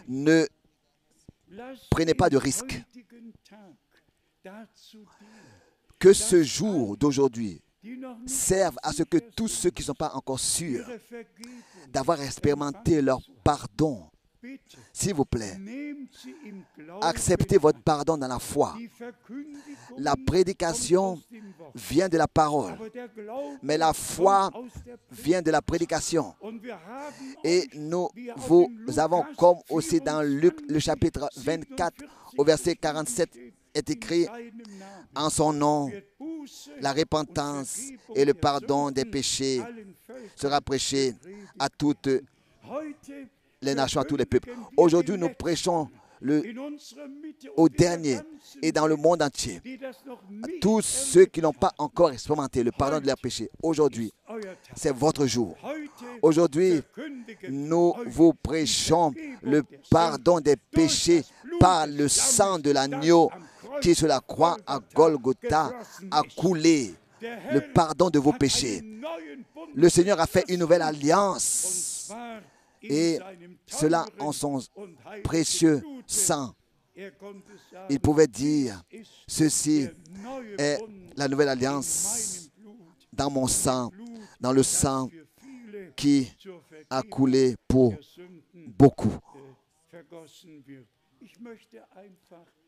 ne prenez pas de risques. Que ce jour d'aujourd'hui serve à ce que tous ceux qui ne sont pas encore sûrs d'avoir expérimenté leur pardon, s'il vous plaît, acceptez votre pardon dans la foi. La prédication vient de la parole, mais la foi vient de la prédication. Et nous avons, comme aussi dans Luc, le chapitre 24, au verset 47, est écrit « En son nom, la repentance et le pardon des péchés sera prêché à toutes les nations, à tous les peuples. » Aujourd'hui, nous prêchons au dernier et dans le monde entier. Tous ceux qui n'ont pas encore expérimenté le pardon de leurs péchés, aujourd'hui, c'est votre jour. Aujourd'hui, nous vous prêchons le pardon des péchés par le sang de l'agneau qui sur la croix à Golgotha a coulé. Le pardon de vos péchés. Le Seigneur a fait une nouvelle alliance. Et cela en son précieux sang. Il pouvait dire, ceci est la nouvelle alliance dans mon sang, dans le sang qui a coulé pour beaucoup.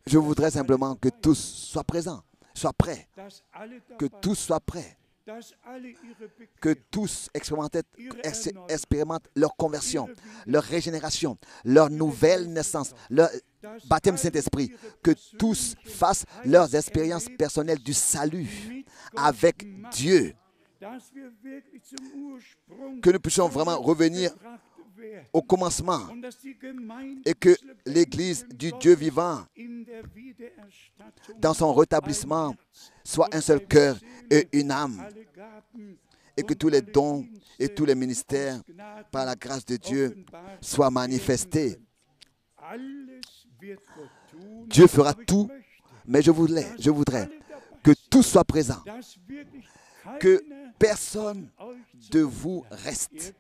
Je voudrais simplement que tous soient présents, soient prêts, que tous soient prêts, que tous expérimentent leur conversion, leur régénération, leur nouvelle naissance, leur baptême Saint-Esprit, que tous fassent leurs expériences personnelles du salut avec Dieu, que nous puissions vraiment revenir au commencement et que l'Église du Dieu vivant, dans son rétablissement, soit un seul cœur et une âme, et que tous les dons et tous les ministères, par la grâce de Dieu, soient manifestés. Dieu fera tout, mais je voudrais que tout soit présent, que personne de vous reste.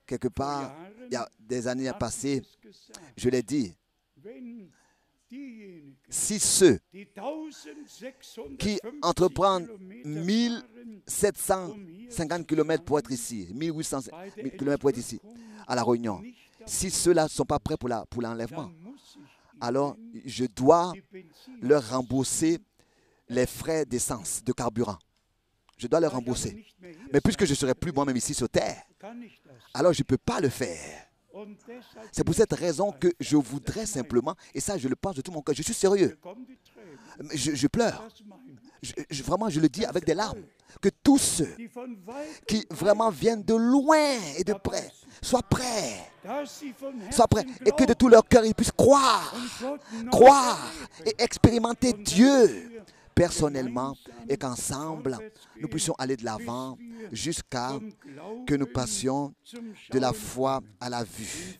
Quelque part, il y a des années passées, je l'ai dit, si ceux qui entreprennent 1750 km pour être ici, 1800 km pour être ici, à La Réunion, si ceux-là ne sont pas prêts pour l'enlèvement, alors je dois leur rembourser les frais d'essence, de carburant. Je dois leur rembourser. Mais puisque je ne serai plus moi-même ici sur terre, alors je ne peux pas le faire. C'est pour cette raison que je voudrais simplement, et ça je le pense de tout mon cœur, je suis sérieux, je pleure, vraiment je le dis avec des larmes, que tous ceux qui vraiment viennent de loin et de près, soient prêts, et que de tout leur cœur ils puissent croire et expérimenter Dieu personnellement, et qu'ensemble, nous puissions aller de l'avant jusqu'à que nous passions de la foi à la vue.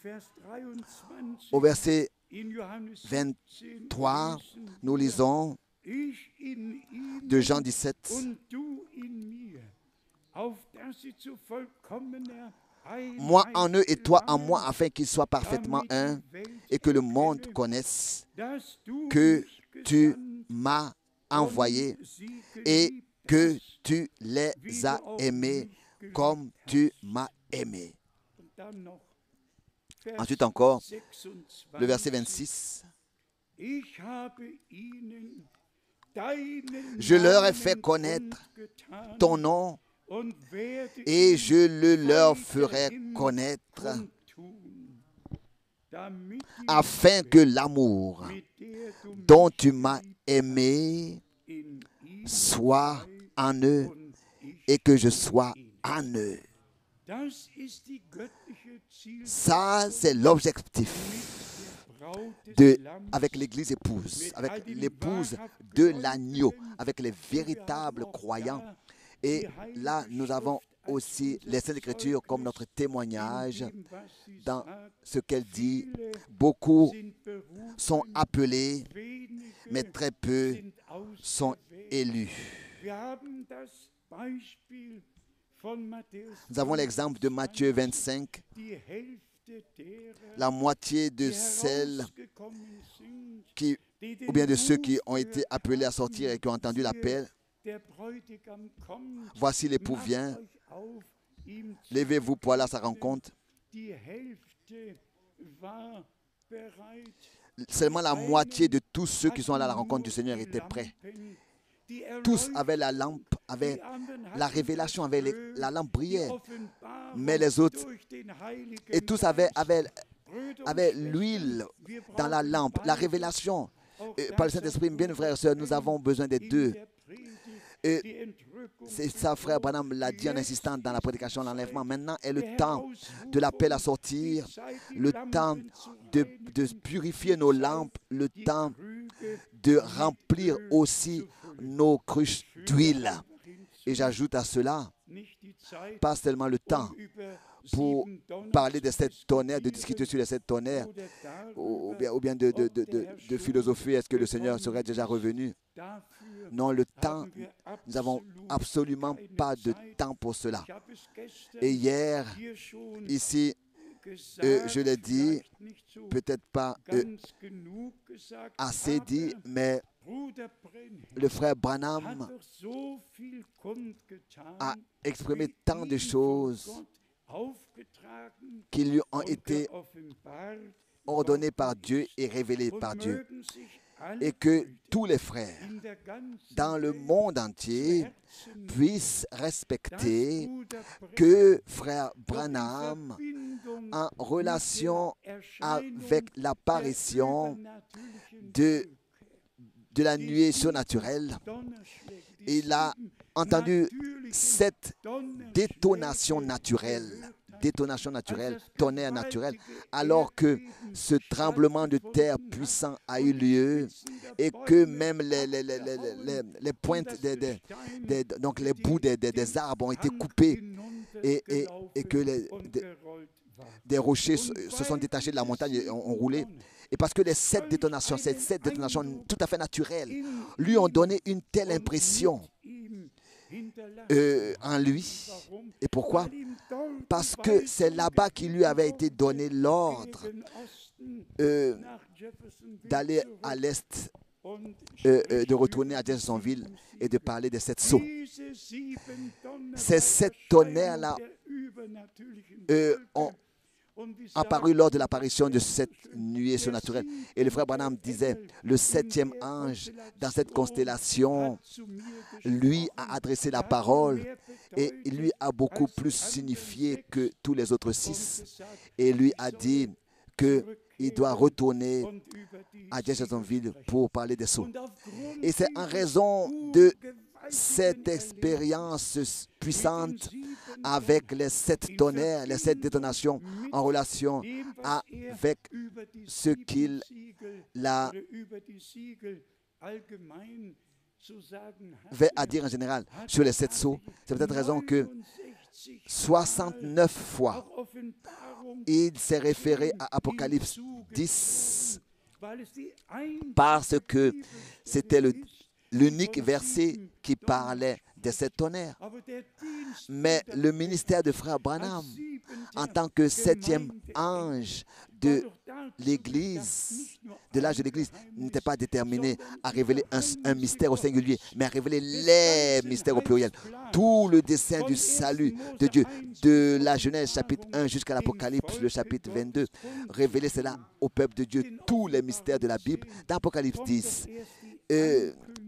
Au verset 23, nous lisons de Jean 17. Moi en eux et toi en moi, afin qu'ils soient parfaitement un, et que le monde connaisse que tu m'as envoyé et que tu les as aimés comme tu m'as aimé. Ensuite encore, le verset 26. Je leur ai fait connaître ton nom et je le leur ferai connaître afin que l'amour dont tu m'as aimé soit en eux et que je sois en eux. Ça, c'est l'objectif avec l'Église épouse, avec l'épouse de l'agneau, avec les véritables croyants. Et là, nous avons aussi les Saintes Écritures comme notre témoignage dans ce qu'elle dit. Beaucoup sont appelés, mais très peu sont élus. Nous avons l'exemple de Matthieu 25. La moitié de celles ou bien de ceux qui ont été appelés à sortir et qui ont entendu l'appel. Voici l'époux vient. Levez-vous pour aller à sa rencontre. Seulement la moitié de tous ceux qui sont allés à la rencontre du Seigneur étaient prêts. Tous avaient la lampe, avaient la révélation, la lampe brillait. Mais les autres, et tous avaient l'huile dans la lampe, la révélation. Et par le Saint-Esprit, bien frères et sœurs, nous avons besoin des deux. Et c'est ça, frère Branham l'a dit en insistant dans la prédication de l'enlèvement. Maintenant est le temps de l'appel à sortir, le temps de purifier nos lampes, le temps de remplir aussi nos cruches d'huile. Et j'ajoute à cela, pas seulement le temps pour parler de cette tonnerre, de discuter sur les 7 tonnerres, ou bien de philosopher, est-ce que le Seigneur serait déjà revenu? Non, le temps, nous n'avons absolument pas de temps pour cela. Et hier, ici, je l'ai dit, peut-être pas assez dit, mais le frère Branham a exprimé tant de choses qui lui ont été ordonnées par Dieu et révélées par Dieu. Et que tous les frères dans le monde entier puissent respecter que frère Branham, en relation avec l'apparition de la nuée surnaturelle, il a entendu cette détonation naturelle, tonnerre naturel, alors que ce tremblement de terre puissant a eu lieu et que même les pointes, donc les bouts des arbres ont été coupés et que des rochers se sont détachés de la montagne et ont roulé. Et parce que ces sept détonations tout à fait naturelles, lui ont donné une telle impression en lui. Et pourquoi? Parce que c'est là-bas qu'il lui avait été donné l'ordre d'aller à l'est, de retourner à Jeffersonville et de parler de sept sceaux. Ces sept tonnerres-là ont apparu lors de l'apparition de cette nuée surnaturelle. Et le frère Branham disait, le septième ange dans cette constellation, lui a adressé la parole et il lui a beaucoup plus signifié que tous les autres six. Et lui a dit qu'il doit retourner à Jeffersonville pour parler des sceaux. Et c'est en raison de cette expérience puissante avec les sept tonnerres, les sept détonations en relation avec ce qu'il avait à dire en général sur les sept sceaux. C'est peut-être raison que 69 fois il s'est référé à Apocalypse 10 parce que c'était l'unique verset qui parlait de sept tonnerres. Mais le ministère de frère Branham, en tant que septième ange de l'Église, de l'âge de l'Église, n'était pas déterminé à révéler un mystère au singulier, mais à révéler les mystères au pluriel. Tout le dessein du salut de Dieu, de la Genèse chapitre 1 jusqu'à l'Apocalypse, le chapitre 22, révéler cela au peuple de Dieu, tous les mystères de la Bible. Dans Apocalypse 10,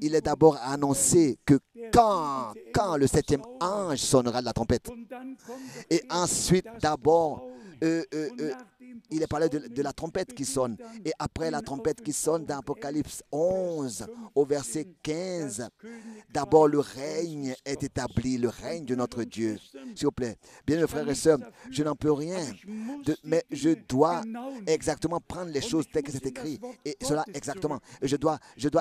il est d'abord annoncé que quand le septième ange sonnera de la trompette, et ensuite d'abord il est parlé de la trompette qui sonne, et après la trompette qui sonne dans Apocalypse 11 au verset 15, d'abord le règne est établi, le règne de notre Dieu. S'il vous plaît, bien mes frères et sœurs, je n'en peux rien, mais je dois exactement prendre les choses telles que c'est écrit, et cela exactement. Je dois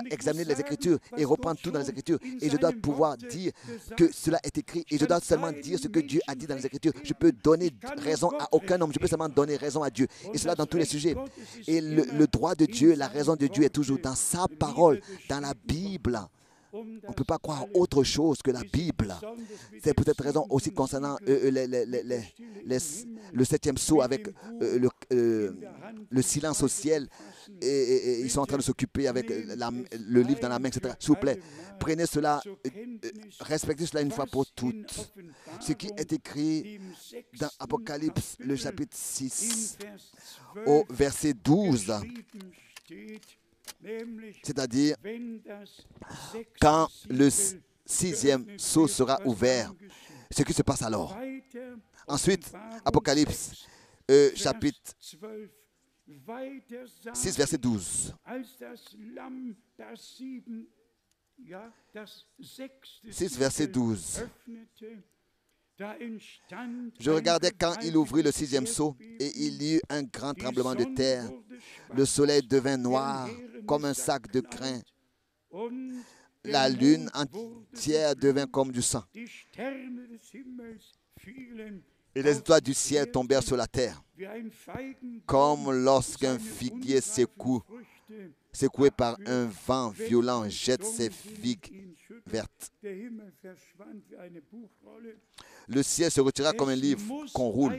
examiner les Écritures et reprendre tout dans les Écritures, et je dois pouvoir dire que cela est écrit, et je dois seulement dire ce que Dieu a dit dans les Écritures. Je peux donner raison à aucun homme, je peux seulement donner raison à Dieu, et cela dans tous les sujets. Et le droit de Dieu, la raison de Dieu est toujours dans sa parole, dans la Bible. On ne peut pas croire autre chose que la Bible. C'est peut-être raison aussi concernant le septième sceau avec le silence au ciel. Et ils sont en train de s'occuper avec le livre dans la main, etc. S'il vous plaît, prenez cela, respectez cela une fois pour toutes. Ce qui est écrit dans Apocalypse, le chapitre 6, au verset 12. C'est-à-dire, quand le sixième sceau sera ouvert, ce qui se passe alors. Ensuite, Apocalypse, chapitre 6, verset 12. 6, verset 12. Je regardais quand il ouvrit le sixième sceau, et il y eut un grand tremblement de terre. Le soleil devint noir comme un sac de crin. La lune entière devint comme du sang. Et les étoiles du ciel tombèrent sur la terre, comme lorsqu'un figuier secoue secoué par un vent violent, jette ses figues vertes. Le ciel se retira comme un livre qu'on roule.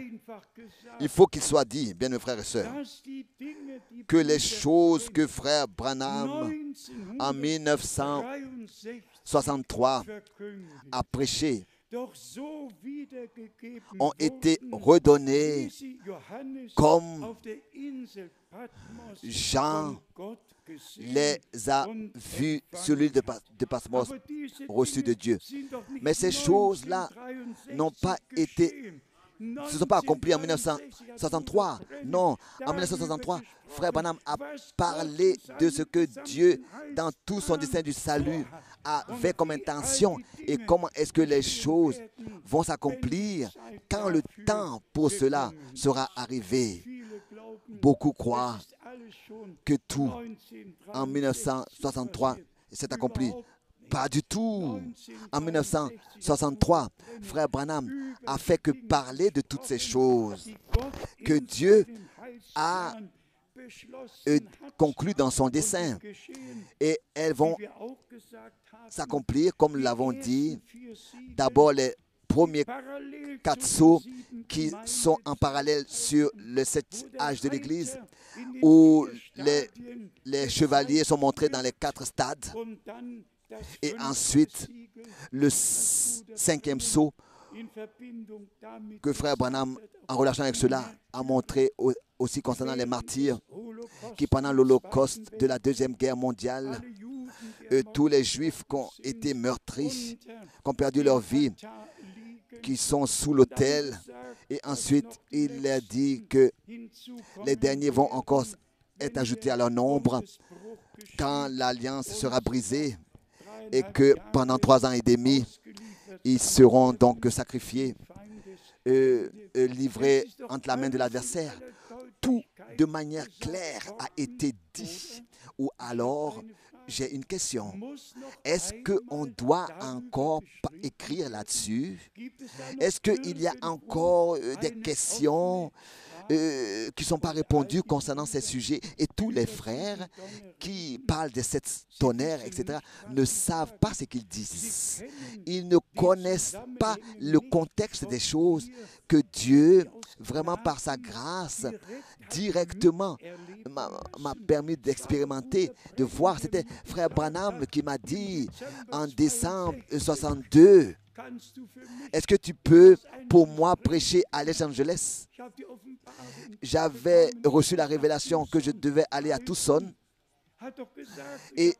Il faut qu'il soit dit, bien mes frères et sœurs, que les choses que frère Branham en 1963 a prêchées ont été redonnées comme Jean les a vues sur l'île de Patmos, reçues de Dieu. Mais ces choses-là n'ont pas été, ne se sont pas accomplies en 1963. Non, en 1963, frère Branham a parlé de ce que Dieu, dans tout son dessein du salut, avait comme intention et comment est-ce que les choses vont s'accomplir quand le temps pour cela sera arrivé. Beaucoup croient que tout en 1963 s'est accompli. Pas du tout. En 1963, frère Branham a fait que parler de toutes ces choses que Dieu a conclues dans son dessein. Et elles vont s'accomplir, comme nous l'avons dit, d'abord les premiers 4 sceaux qui sont en parallèle sur le 7 âge de l'Église, où les chevaliers sont montrés dans les 4 stades. Et ensuite, le 5e sceau que frère Branham, en relation avec cela, a montré aussi concernant les martyrs qui, pendant l'Holocauste de la Deuxième Guerre mondiale, tous les Juifs qui ont été meurtris, qui ont perdu leur vie, qui sont sous l'autel. Et ensuite, il a dit que les derniers vont encore être ajoutés à leur nombre quand l'alliance sera brisée et que pendant 3 ans et demi, ils seront donc sacrifiés, livrés entre la main de l'adversaire. Tout de manière claire a été dit. Ou alors, j'ai une question. Est-ce qu'on doit encore écrire là-dessus? Est-ce qu'il y a encore des questions qui ne sont pas répondues concernant ces sujets? Et tous les frères qui parlent de cette tonnerre, etc., ne savent pas ce qu'ils disent. Ils ne connaissent pas le contexte des choses que Dieu, vraiment par sa grâce, directement m'a permis d'expérimenter, de voir. C'était frère Branham qui m'a dit en décembre 62, est-ce que tu peux pour moi prêcher à Los Angeles? J'avais reçu la révélation que je devais aller à Tucson. Et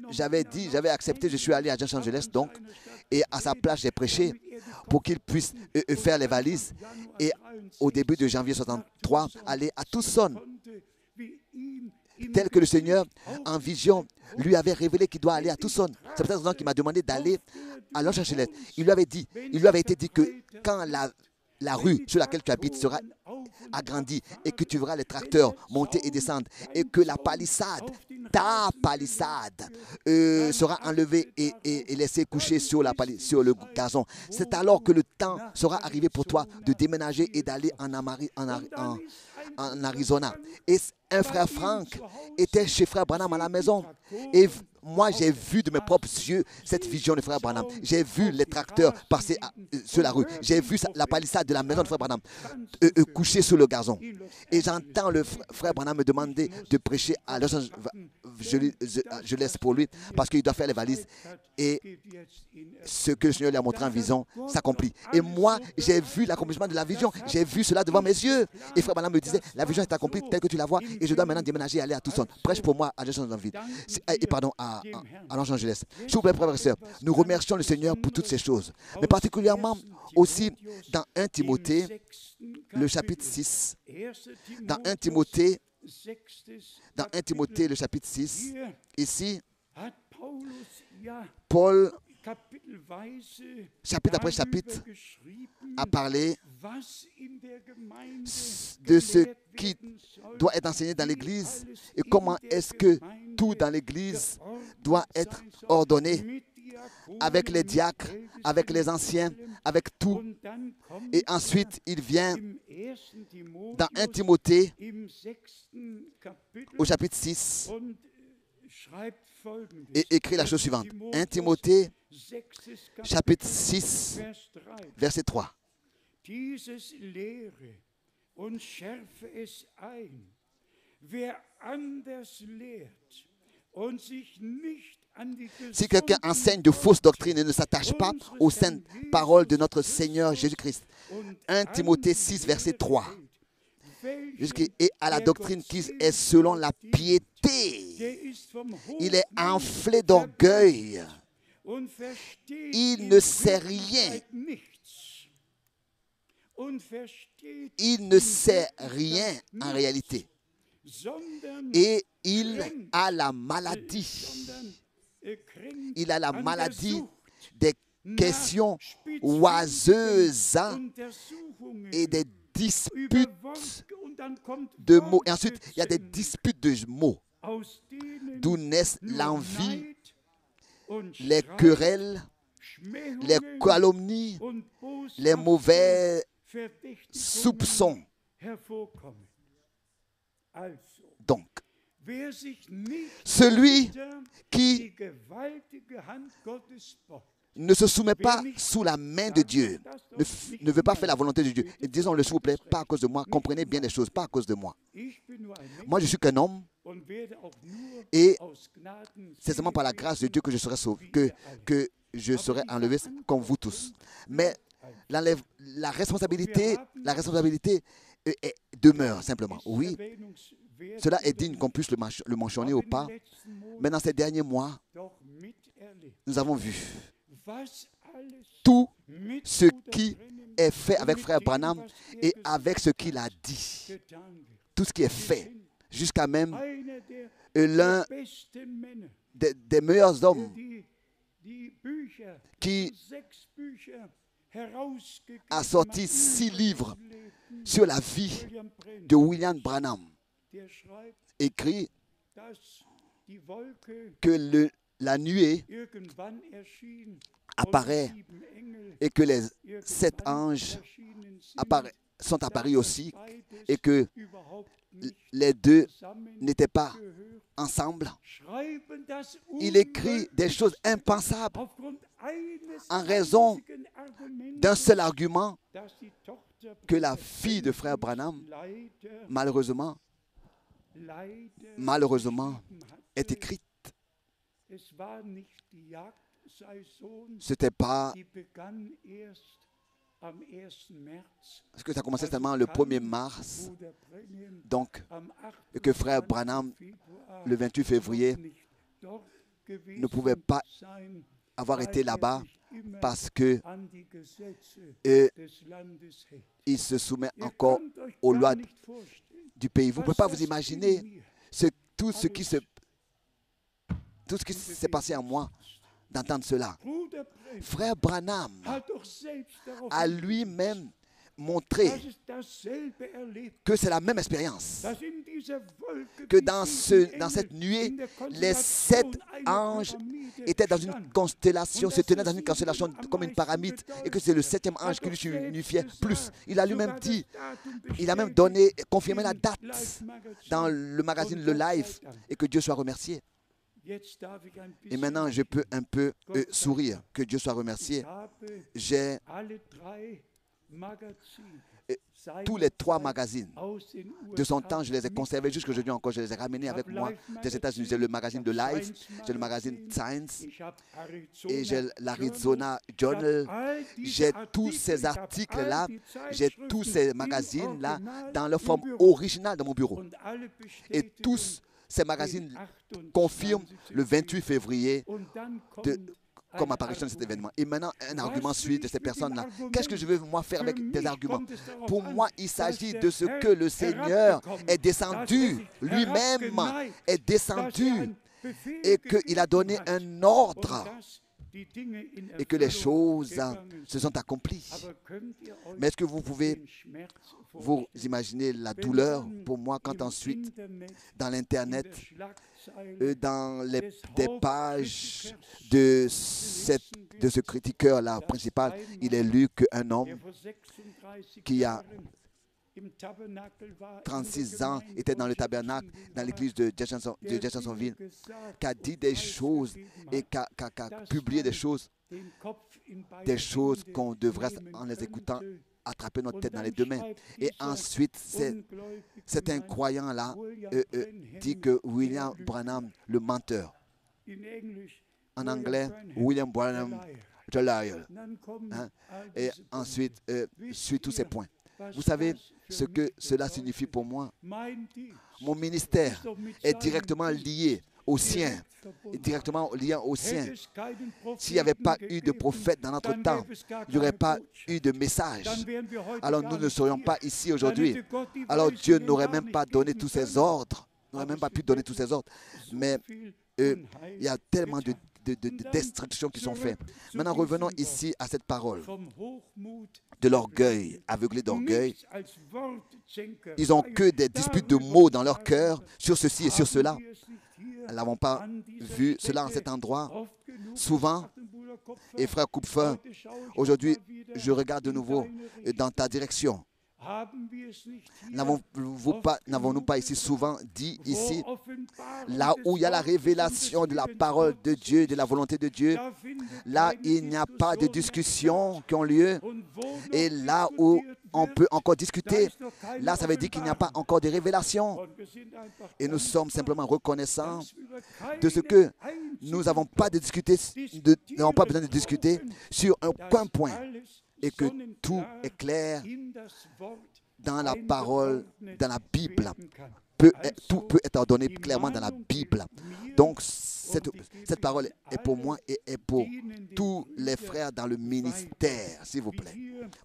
j'avais accepté, je suis allé à Los Angeles donc, et à sa place j'ai prêché pour qu'il puisse faire les valises et au début de janvier 63 aller à Tucson, tel que le Seigneur en vision lui avait révélé qu'il doit aller à Tucson. C'est peut-être qu'il m'a demandé d'aller à Los Angeles. Il lui avait été dit que quand la rue sur laquelle tu habites sera agrandie et que tu verras les tracteurs monter et descendre et que la palissade, ta palissade, sera enlevée et laissée coucher sur le gazon. C'est alors que le temps sera arrivé pour toi de déménager et d'aller en Arizona. Et un frère Frank était chez frère Branham à la maison. Et moi, j'ai vu de mes propres yeux cette vision de frère Branham. J'ai vu les tracteurs passer sur la rue. J'ai vu la palissade de la maison de frère Branham coucher sur le gazon. Et j'entends le frère Branham me demander de prêcher à Los Angeles. Je laisse pour lui parce qu'il doit faire les valises. Et ce que le Seigneur lui a montré en vision s'accomplit. Et moi, j'ai vu l'accomplissement de la vision. J'ai vu cela devant mes yeux. Et frère Branham me disait, la vision est accomplie telle que tu la vois et je dois maintenant déménager et aller à Tucson. Prêche pour moi à Los Angeles. S'il vous plaît, frères et sœurs, nous remercions le Seigneur pour toutes ces choses. Mais particulièrement aussi dans 1 Timothée, le chapitre 6. Dans 1 Timothée, le chapitre 6, ici, Paul, chapitre après chapitre, a parlé de ce qui doit être enseigné dans l'Église et comment est-ce que tout dans l'Église doit être ordonné avec les diacres, avec les anciens, avec tout. Et ensuite, il vient dans 1 Timothée au chapitre 6 et écrit la chose suivante. 1 Timothée, chapitre 6, verset 3. Dieses lehre und schärfe es ein. Wer anders lehrt und sich nicht an die Si quelqu'un enseigne de fausses doctrines et ne s'attache pas aux saintes paroles de notre Seigneur Jésus-Christ. 1 Timothée 6, verset 3. Et à la doctrine qui est selon la piété. Il est enflé d'orgueil. Il ne sait rien. Il ne sait rien en réalité. Et il a la maladie. Il a la maladie des questions oiseuses et des disputes de mots. Et ensuite, il y a des disputes de mots, d'où naissent l'envie, les querelles, les calomnies, les mauvais soupçons. Donc, celui qui ne se soumet pas sous la main de Dieu, ne veut pas faire la volonté de Dieu. Et disons-le s'il vous plaît, pas à cause de moi, comprenez bien les choses, pas à cause de moi. Moi, je suis qu'un homme et c'est seulement par la grâce de Dieu que je serai sauvé, que je serai enlevé comme vous tous. Mais la responsabilité demeure simplement. Oui, cela est digne qu'on puisse le mentionner ou pas. Mais dans ces derniers mois, nous avons vu tout ce qui est fait avec Frère Branham et avec ce qu'il a dit. Tout ce qui est fait, jusqu'à même l'un des meilleurs hommes qui a sorti 6 livres sur la vie de William Branham, écrit que la nuée apparaît et que les 7 anges sont apparus aussi et que les deux n'étaient pas ensemble. Il écrit des choses impensables en raison d'un seul argument que la fille de Frère Branham, malheureusement, est écrite. Ce n'était pas... Parce que ça commençait seulement le 1er mars, donc, et que Frère Branham, le 28 février, ne pouvait pas avoir été là-bas parce que il se soumet encore aux lois du pays. Vous ne pouvez pas vous imaginer tout ce qui s'est passé en moi d'entendre cela. Frère Branham a lui-même montré que c'est la même expérience, que dans cette nuée, les 7 anges étaient dans une constellation, se tenaient dans une constellation comme une pyramide, et que c'est le 7e ange qui lui signifiait plus. Il a lui-même dit, il a même confirmé la date dans le magazine Le Live, et que Dieu soit remercié. Et maintenant, je peux un peu sourire, que Dieu soit remercié. J'ai tous les 3 magazines de son temps, je les ai conservés jusqu'aujourd'hui encore. Je les ai ramenés avec moi des États-Unis. J'ai le magazine de Life, j'ai le magazine Science et j'ai l'Arizona Journal. J'ai tous ces articles-là, j'ai tous ces magazines-là dans leur forme originale dans mon bureau. Et tous ces magazines confirment le 28 février comme apparition de cet événement. Et maintenant, un argument suit de ces personnes-là. Qu'est-ce que je veux, moi, faire avec des arguments? Pour moi, il s'agit de ce que le Seigneur est descendu, lui-même est descendu, et qu'il a donné un ordre, et que les choses se sont accomplies. Mais est-ce que vous pouvez vous imaginer la douleur pour moi quand ensuite, dans l'Internet, dans des pages de ce critiqueur-là principal, il est lu qu'un homme qui a 36 ans, était dans le tabernacle, dans l'église de Jeffersonville, qui a dit des choses et qui a publié des choses qu'on devrait, en les écoutant, attraper notre tête dans les deux mains. Et ensuite, cet incroyant-là dit que William Branham, le menteur, en anglais, William Branham, the liar. Hein? Et ensuite, suit tous ces points. Vous savez ce que cela signifie pour moi? Mon ministère est directement lié au sien, directement lié au sien. S'il n'y avait pas eu de prophète dans notre temps, il n'y aurait pas eu de message. Alors nous ne serions pas ici aujourd'hui. Alors Dieu n'aurait même pas donné tous ses ordres, n'aurait même pas pu donner tous ses ordres. Mais il y a tellement de destructions qui sont faites. Maintenant, revenons ici à cette parole de l'orgueil, aveuglé d'orgueil. Ils n'ont que des disputes de mots dans leur cœur sur ceci et sur cela. Nous n'avons pas vu cela en cet endroit. Souvent, et frère Kupfer, aujourd'hui, je regarde de nouveau dans ta direction. N'avons-nous pas ici souvent dit ici, là où il y a la révélation de la parole de Dieu, de la volonté de Dieu, là il n'y a pas de discussions qui ont lieu, et là où on peut encore discuter, là ça veut dire qu'il n'y a pas encore de révélation. Et nous sommes simplement reconnaissants de ce que nous n'avons pas besoin de discuter sur aucun point. Et que tout est clair dans la parole, dans la Bible. Tout peut être ordonné clairement dans la Bible. Donc, cette parole est pour moi et est pour tous les frères dans le ministère, s'il vous plaît.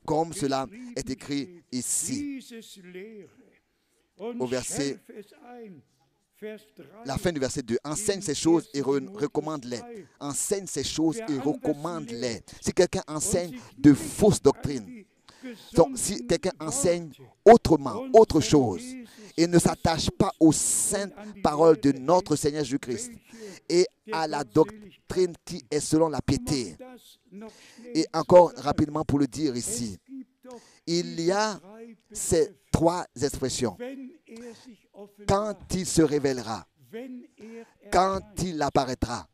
Comme cela est écrit ici, au verset, la fin du verset 2. Enseigne ces choses et recommande-les. Enseigne ces choses et recommande-les. Si quelqu'un enseigne de fausses doctrines, donc si quelqu'un enseigne autrement, autre chose, et ne s'attache pas aux saintes paroles de notre Seigneur Jésus-Christ et à la doctrine qui est selon la piété. Et encore rapidement pour le dire ici, il y a ces trois expressions. Quand il se révélera, quand il apparaîtra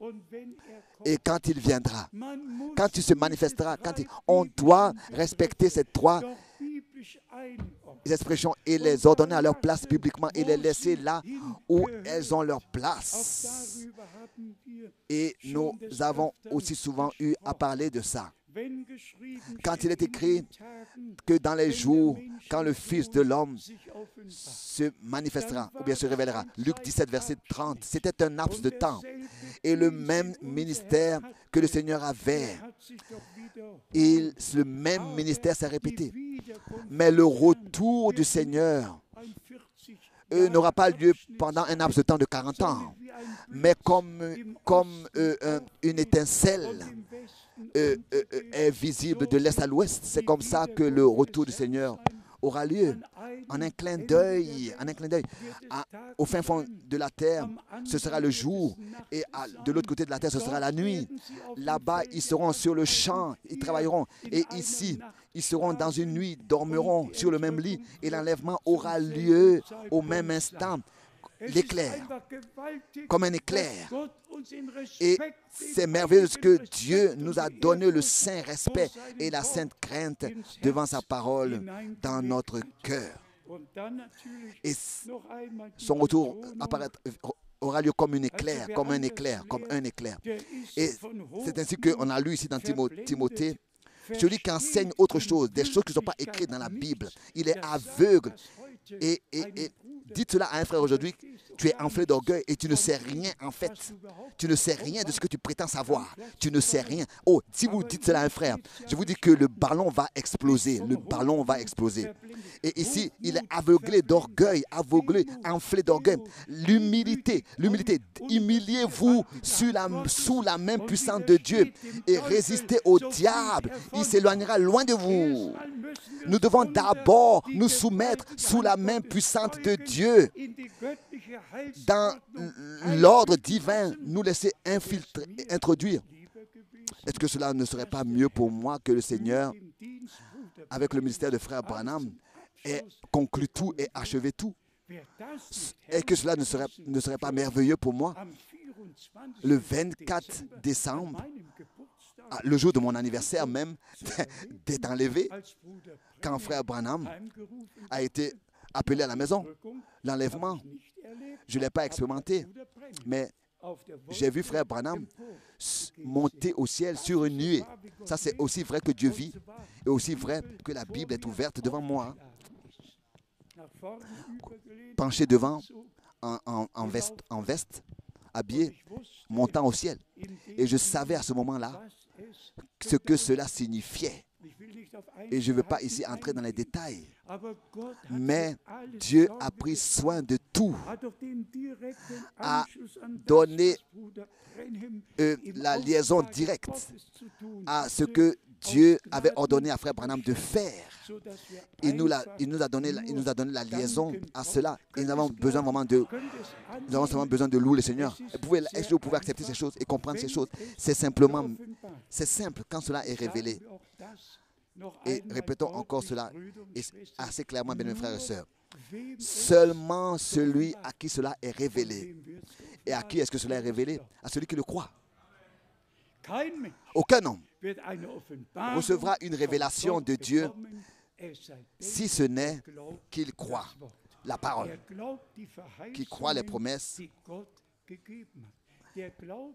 et quand il viendra, quand il se manifestera, on doit respecter ces trois expressions et les ordonner à leur place bibliquement et les laisser là où elles ont leur place. Et nous avons aussi souvent eu à parler de ça. Quand il est écrit que dans les jours, quand le Fils de l'homme se manifestera, ou bien se révélera, Luc 17, verset 30, c'était un laps de temps. Et le même ministère que le Seigneur avait, le même ministère s'est répété. Mais le retour du Seigneur n'aura pas lieu pendant un laps de temps de 40 ans, mais comme une étincelle est visible de l'est à l'ouest. C'est comme ça que le retour du Seigneur aura lieu. En un clin d'œil, au fin fond de la terre, ce sera le jour, et de l'autre côté de la terre, ce sera la nuit. Là-bas, ils seront sur le champ, ils travailleront, et ici, ils seront dans une nuit, dormiront sur le même lit, et l'enlèvement aura lieu au même instant. L'éclair, comme un éclair. Et c'est merveilleux que Dieu nous a donné le saint respect et la sainte crainte devant sa parole dans notre cœur. Et son retour aura lieu comme un éclair, comme un éclair. Et c'est ainsi qu'on a lu ici dans Timothée. Celui qui enseigne autre chose, des choses qui ne sont pas écrites dans la Bible, il est aveugle. Et dites cela à un frère aujourd'hui, tu es enflé d'orgueil et tu ne sais rien en fait. Tu ne sais rien de ce que tu prétends savoir. Tu ne sais rien. Oh, si vous dites cela à un frère, je vous dis que le ballon va exploser. Le ballon va exploser. Et ici, il est aveuglé d'orgueil, enflé d'orgueil. L'humilité. Humiliez-vous sous la main puissante de Dieu et résistez au diable. Il s'éloignera loin de vous. Nous devons d'abord nous soumettre sous la main puissante de Dieu. Dans l'ordre divin, nous laisser introduire. Est-ce que cela ne serait pas mieux pour moi que le Seigneur, avec le ministère de frère Branham, ait conclu tout et achevé tout. Et que cela ne serait pas merveilleux pour moi. Le 24 décembre, le jour de mon anniversaire même, d'être enlevé, quand frère Branham a été appelé à la maison. L'enlèvement, je ne l'ai pas expérimenté, mais j'ai vu frère Branham monter au ciel sur une nuée. Ça, c'est aussi vrai que Dieu vit et aussi vrai que la Bible est ouverte devant moi. Penché devant, en veste, habillé, montant au ciel. Et je savais à ce moment-là ce que cela signifiait. Et je ne veux pas ici entrer dans les détails. Mais Dieu a pris soin de tout, a donné la liaison directe à ce que Dieu avait ordonné à frère Branham de faire. Il nous a donné la liaison à cela. Et nous avons besoin vraiment besoin de louer le Seigneur. Est-ce que vous pouvez accepter ces choses et comprendre ces choses? C'est simple quand cela est révélé. Et répétons encore cela assez clairement, bien mes frères et sœurs. Seulement celui à qui cela est révélé. Et à qui est-ce que cela est révélé? À celui qui le croit. Aucun homme recevra une révélation de Dieu si ce n'est qu'il croit la parole, qu'il croit les promesses.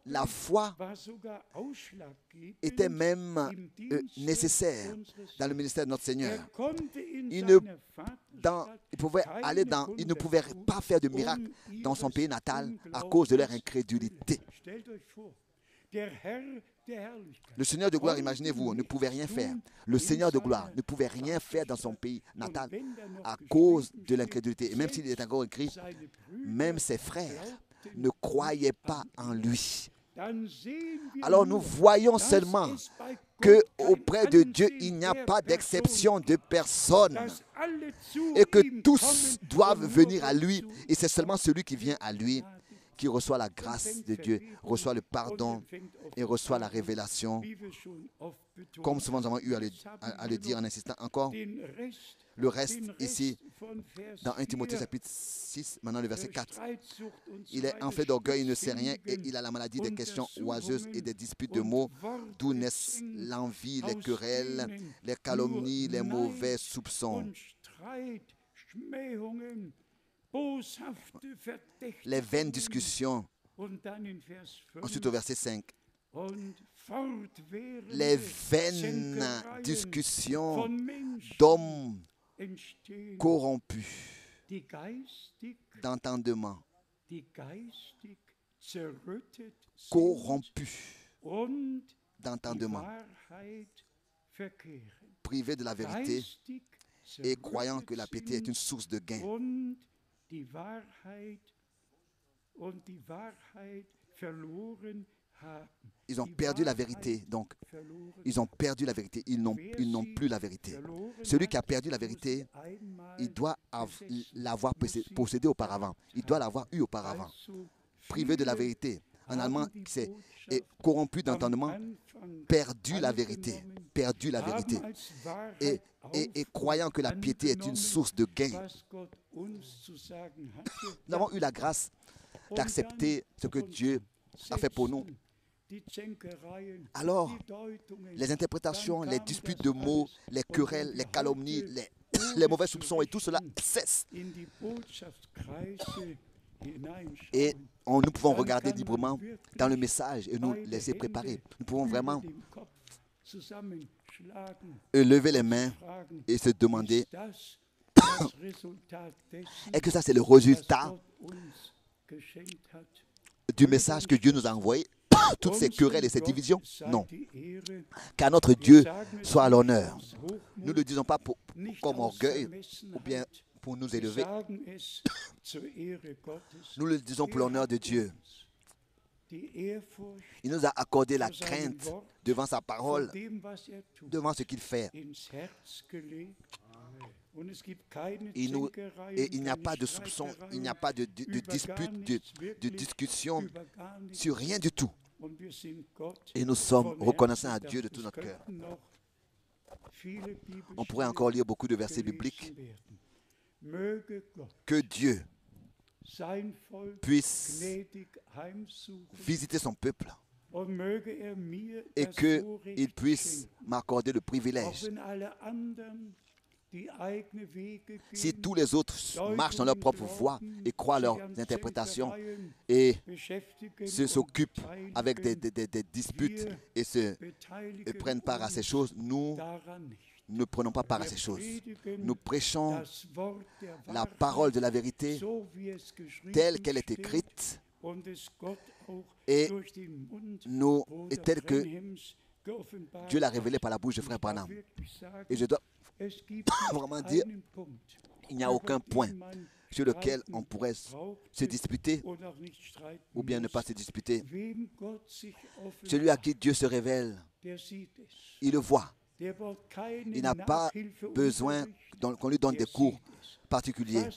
La foi était même nécessaire dans le ministère de notre Seigneur. Il ne pouvait pas faire de miracle dans son pays natal à cause de leur incrédulité. Le Seigneur de gloire, imaginez-vous, ne pouvait rien faire. Le Seigneur de gloire ne pouvait rien faire dans son pays natal à cause de l'incrédulité. Et même s'il est encore écrit, même ses frères ne croyaient pas en lui. Alors nous voyons seulement que auprès de Dieu, il n'y a pas d'exception de personne et que tous doivent venir à lui. Et c'est seulement celui qui vient à lui qui reçoit la grâce de Dieu, reçoit le pardon et reçoit la révélation. Comme souvent nous avons eu à le dire en insistant encore, le reste ici, dans 1 Timothée chapitre 6, maintenant le verset 4. Il est enflé d'orgueil, il ne sait rien et il a la maladie des questions oiseuses et des disputes de mots, d'où naissent l'envie, les querelles, les calomnies, les mauvais soupçons. Les vaines discussions. Ensuite au verset 5. Les vaines discussions d'hommes corrompus d'entendement, corrompus d'entendement, privés de la vérité et croyant que la piété est une source de gain. Ils ont perdu la vérité, donc ils ont perdu la vérité, ils n'ont plus la vérité. Celui qui a perdu la vérité, il doit l'avoir possédé auparavant, il doit l'avoir eu auparavant. Privé de la vérité, en allemand c'est corrompu d'entendement, perdu la vérité, et croyant que la piété est une source de gain. Nous avons eu la grâce d'accepter ce que Dieu a fait pour nous. Alors, les interprétations, les disputes de mots, les querelles, les calomnies, les mauvais soupçons et tout cela cesse. Et nous pouvons regarder librement dans le message et nous laisser préparer. Nous pouvons vraiment lever les mains et se demander est-ce que ça c'est le résultat du message que Dieu nous a envoyé? Toutes ces querelles et ces divisions? Non. Qu'à notre Dieu soit l'honneur. Nous ne le disons pas comme orgueil ou bien pour nous élever. Nous le disons pour l'honneur de Dieu. Il nous a accordé la crainte devant sa parole, devant ce qu'il fait. Et il n'y a pas de soupçon, il n'y a pas de dispute, de discussion sur rien du tout. Et nous sommes reconnaissants à Dieu de tout notre cœur. On pourrait encore lire beaucoup de versets bibliques. Que Dieu puisse visiter son peuple et qu'il puisse m'accorder le privilège. Si tous les autres marchent dans leur propre voie et croient leurs interprétations et s'occupent avec des disputes et prennent part à ces choses, nous ne prenons pas part à ces choses. Nous prêchons la parole de la vérité telle qu'elle est écrite et telle que Dieu l'a révélée par la bouche de frère Branham. Et je dois vraiment dire, il n'y a aucun point sur lequel on pourrait se disputer ou bien ne pas se disputer. Celui à qui Dieu se révèle, il le voit. Il n'a pas besoin qu'on lui donne des cours particuliers.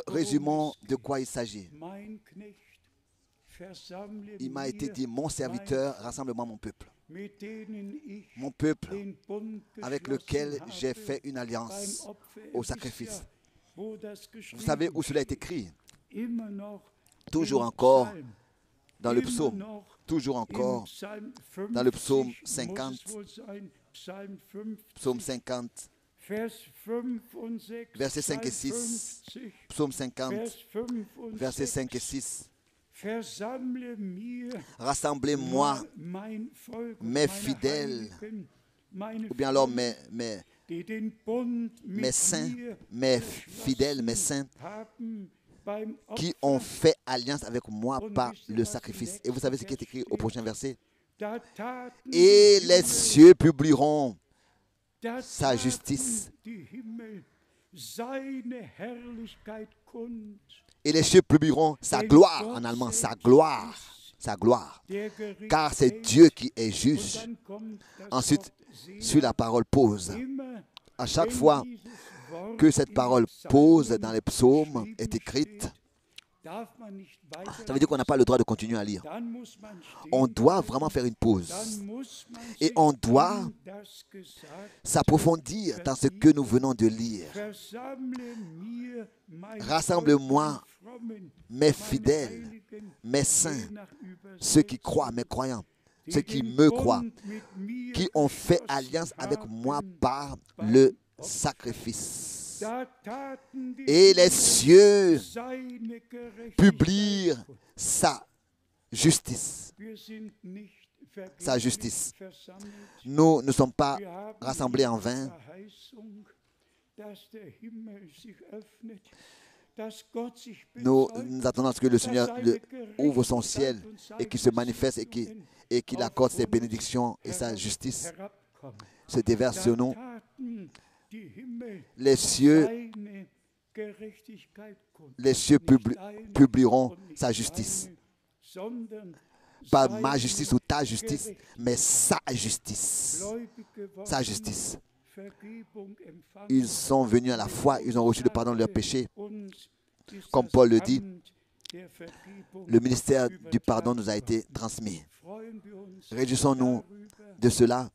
Résumons de quoi il s'agit. Il m'a été dit, mon serviteur, rassemble-moi mon peuple. Mon peuple avec lequel j'ai fait une alliance au sacrifice. Vous savez où cela est écrit? Toujours encore dans le psaume. Toujours encore dans le psaume 50. Psaume 50. Versets 5 et 6. Psaume 50. Versets 5 et 6. Rassemblez-moi mes fidèles, ou bien alors mes saints, mes fidèles, mes saints, qui ont fait alliance avec moi par le sacrifice. Et vous savez ce qui est écrit au prochain verset? Et les cieux publieront sa justice. Et les cieux publieront sa gloire, en allemand, sa gloire, car c'est Dieu qui est juge. Ensuite, sur la parole pose. À chaque fois que cette parole pose dans les psaumes est écrite, ça veut dire qu'on n'a pas le droit de continuer à lire. On doit vraiment faire une pause. Et on doit s'approfondir dans ce que nous venons de lire. Rassemble-moi mes fidèles, mes saints, ceux qui croient, mes croyants, ceux qui me croient, qui ont fait alliance avec moi par le sacrifice. Et les cieux publient sa justice. Sa justice. Nous ne sommes pas rassemblés en vain. Nous attendons à ce que le Seigneur ouvre son ciel et qu'il se manifeste et qu'il accorde ses bénédictions et sa justice se déverse sur nous. Les cieux publieront sa justice. Pas ma justice ou ta justice, mais sa justice. Sa justice. Ils sont venus à la foi, ils ont reçu le pardon de leurs péchés. Comme Paul le dit, le ministère du pardon nous a été transmis. Réjouissons-nous de cela,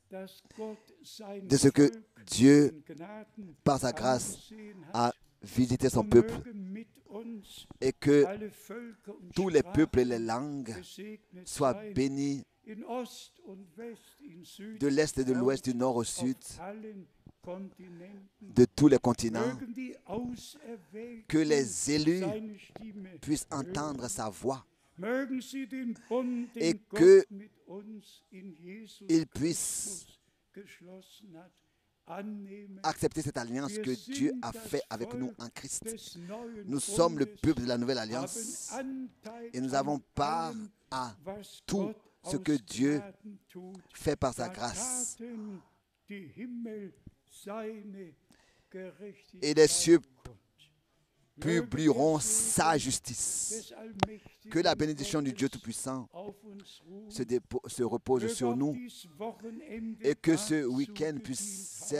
de ce que Dieu, par sa grâce, a visité son peuple et que tous les peuples et les langues soient bénis de l'Est et de l'Ouest, du Nord au Sud, de tous les continents, que les élus puissent entendre sa voix et qu'ils puissent accepter cette alliance que Dieu a faite avec nous en Christ. Nous sommes le peuple de la nouvelle alliance et nous avons part à tout ce que Dieu fait par sa grâce. Et les cieux publieront sa justice. Que la bénédiction du Dieu Tout-Puissant se repose sur nous et que ce week-end puisse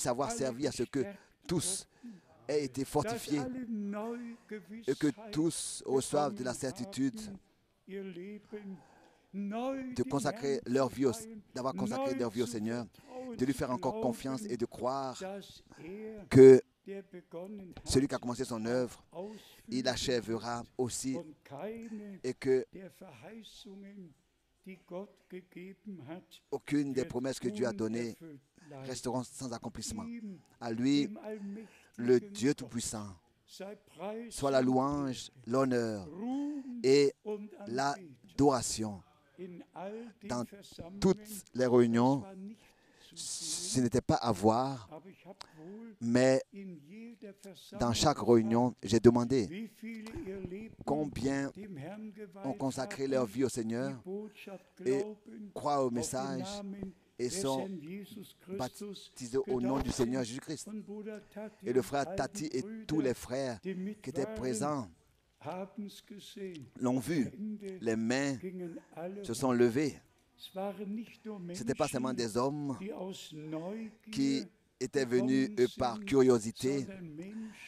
avoir servi à ce que tous aient été fortifiés et que tous reçoivent de la certitude de consacrer leur vie, d'avoir consacré leur vie au Seigneur, de lui faire encore confiance et de croire que celui qui a commencé son œuvre, il achèvera aussi et que aucune des promesses que Dieu a données resteront sans accomplissement. À lui, le Dieu Tout-Puissant, soit la louange, l'honneur et l'adoration dans toutes les réunions. Ce n'était pas à voir, mais dans chaque réunion, j'ai demandé combien ont consacré leur vie au Seigneur et croient au message et sont baptisés au nom du Seigneur Jésus-Christ. Et le frère Tati et tous les frères qui étaient présents l'ont vu. Les mains se sont levées. Ce n'était pas seulement des hommes qui étaient venus par curiosité,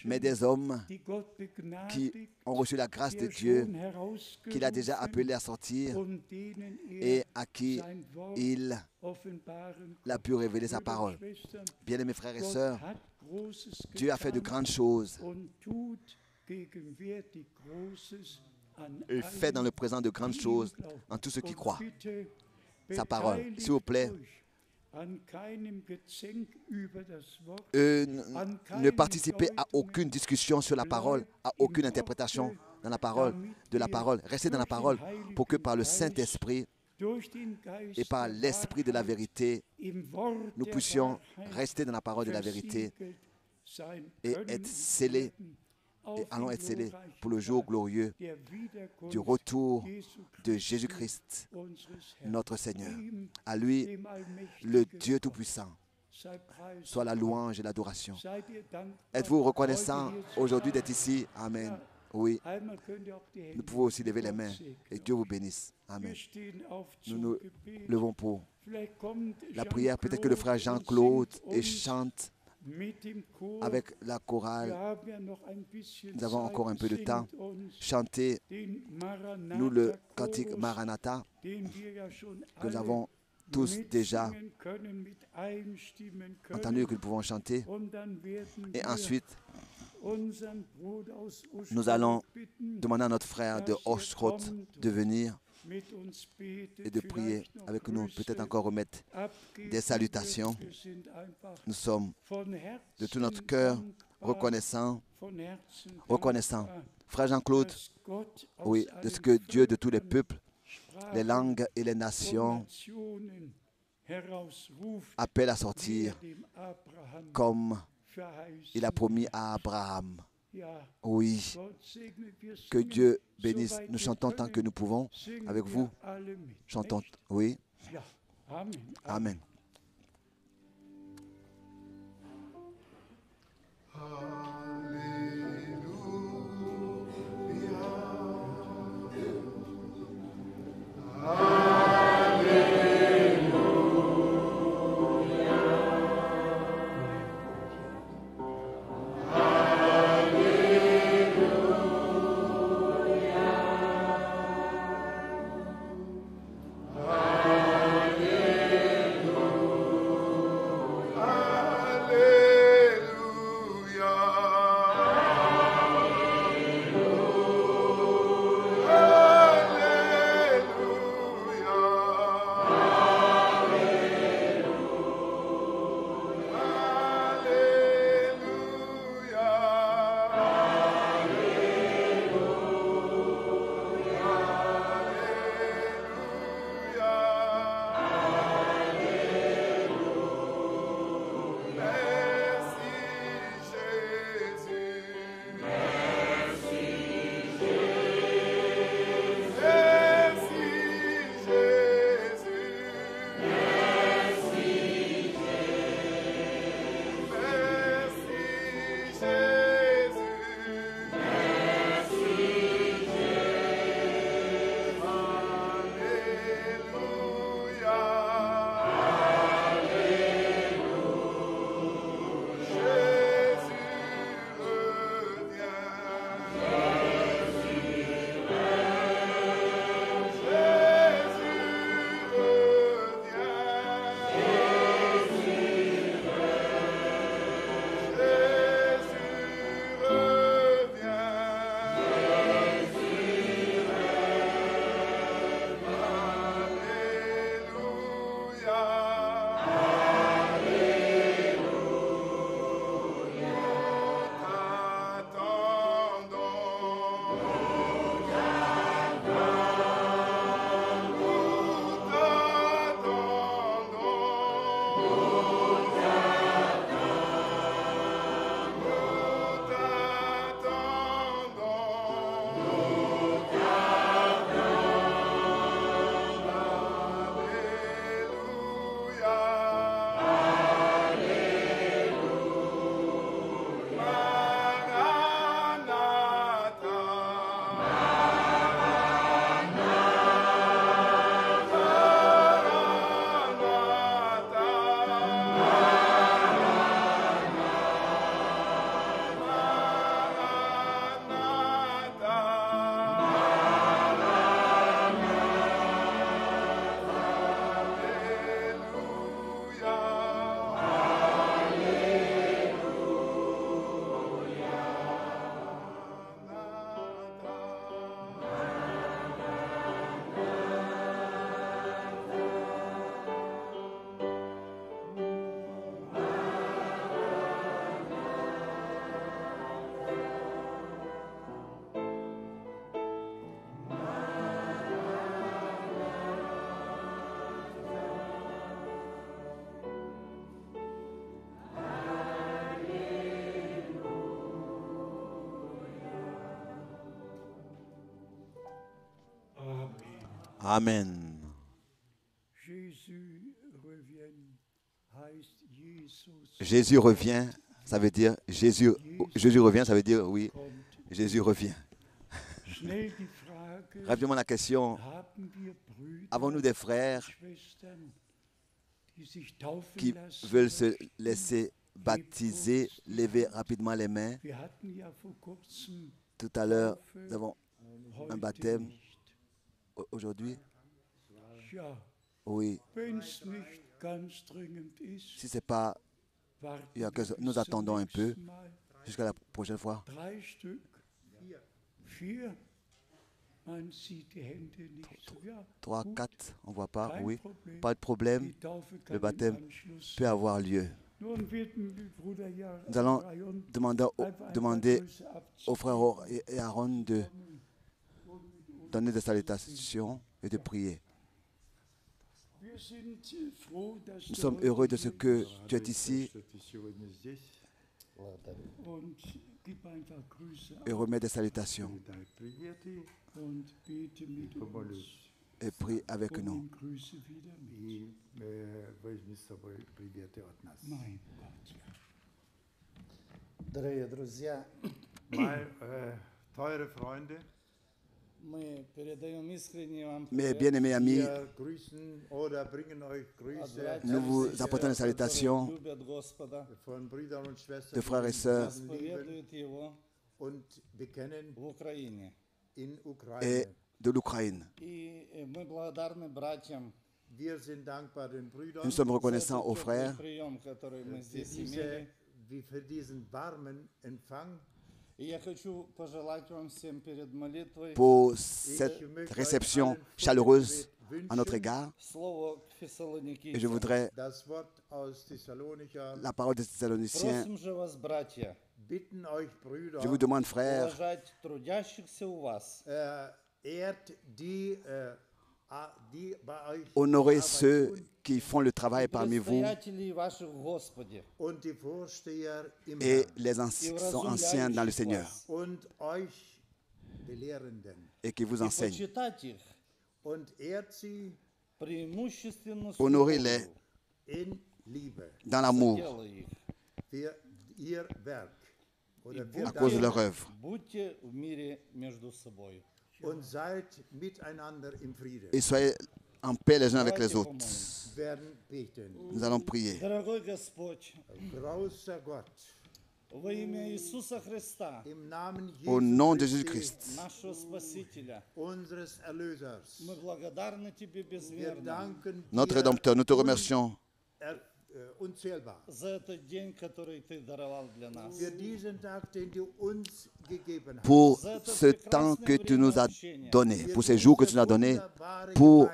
mais des hommes qui ont reçu la grâce de Dieu, qu'il a déjà appelé à sortir et à qui il a pu révéler sa parole. Bien-aimés frères et sœurs, Dieu a fait de grandes choses. Il fait dans le présent de grandes choses en tous ceux qui croient. Sa parole. S'il vous plaît, ne participez à aucune discussion sur la parole, à aucune interprétation dans la parole, de la parole. Restez dans la parole pour que par le Saint-Esprit et par l'Esprit de la vérité, nous puissions rester dans la parole de la vérité et être scellés. Et allons être scellés pour le jour glorieux du retour de Jésus-Christ, notre Seigneur. À lui, le Dieu Tout-Puissant, soit la louange et l'adoration. Êtes-vous reconnaissant aujourd'hui d'être ici? Amen. Oui. Nous pouvons aussi lever les mains et Dieu vous bénisse. Amen. Nous nous levons pour la prière. Peut-être que le frère Jean-Claude chante avec la chorale. Nous avons encore un peu de temps. Chantez nous le cantique Maranatha que nous avons tous déjà entendu que nous pouvons chanter. Et ensuite, nous allons demander à notre frère de Oshkot de venir et de prier avec nous, peut-être encore remettre des salutations. Nous sommes de tout notre cœur reconnaissants. Frère Jean-Claude, oui, de ce que Dieu de tous les peuples, les langues et les nations appelle à sortir comme il a promis à Abraham. Oui, que Dieu bénisse. Nous chantons tant que nous pouvons avec vous. Chantons, oui. Amen. Alleluia. Amen. Jésus revient, ça veut dire Jésus revient, ça veut dire oui, Jésus revient. Rapidement la question, avons-nous des frères qui veulent se laisser baptiser? Levez rapidement les mains. Tout à l'heure, nous avons un baptême. Aujourd'hui? Oui. Si ce n'est pas, nous attendons un peu jusqu'à la prochaine fois. 3, 4, on ne voit pas, oui. Pas de problème, le baptême peut avoir lieu. Nous allons demander aux frères et à Aaron de donner des salutations et de prier. Nous sommes heureux de ce que tu es ici et remets des salutations et prie avec nous. Дорогие друзья, Teure Freunde, мы передаем искренне вам Mes bien-aimés amis, wir grüßen oder bringen euch Grüße nous vous apportons des salutations любят Господа, von Brüdern und Schwestern, de frères et sœurs исповедуют Его und bekennen в Украине. in et Ukraine. de l'Ukraine. И мы благодарны братьям Wir sind dankbar den Brüdern Nous sommes за reconnaissants aux этот frères прием, который мы für, здесь имели. für diesen warmen Empfang. И я хочу пожелать вам всем перед молитвой pour cette réception chaleureuse à notre égard. слово к Et je Фессалоникийцам. voudrais Das Wort aus Thessalonicher. la parole des Thessaloniciens. Просим же вас, братья, Bitten euch, Brüder, Je vous demande, frères, уважать трудящихся у вас, ehrt die bei euch honorez Arbeit ceux tun qui font le travail parmi vous предстоятелей ваших в Господе, und die Vorsteher im et Herrn les sont anciens dans le Seigneur und euch Belehrenden et qui vous и enseignent. почитать их und ehrt sie преимущественно с Honorez-les in Liebe dans l'amour делая их. für ihr Werk oder für à cause de dein leur œuvre. Будьте в мире между собой. und seid miteinander im Frieden. Et soyez en paix les uns avec les Давайте autres. помолимся. Werden beten. Nous allons prier. Дорогой Господь, Großer Gott, во имя Иисуса Христа, im Namen Au Jesu nom de Christi, нашего Jésus-Christ, Спасителя, unseres Erlösers, мы благодарны Тебе wir безмерно danken notre dir Rédempteur, nous te remercions unzählbar за этот день, который Ты даровал для нас. für diesen Tag, den du uns gegeben hast. pour ce temps que tu nous as donné, pour ces jours que tu nous as donnés, pour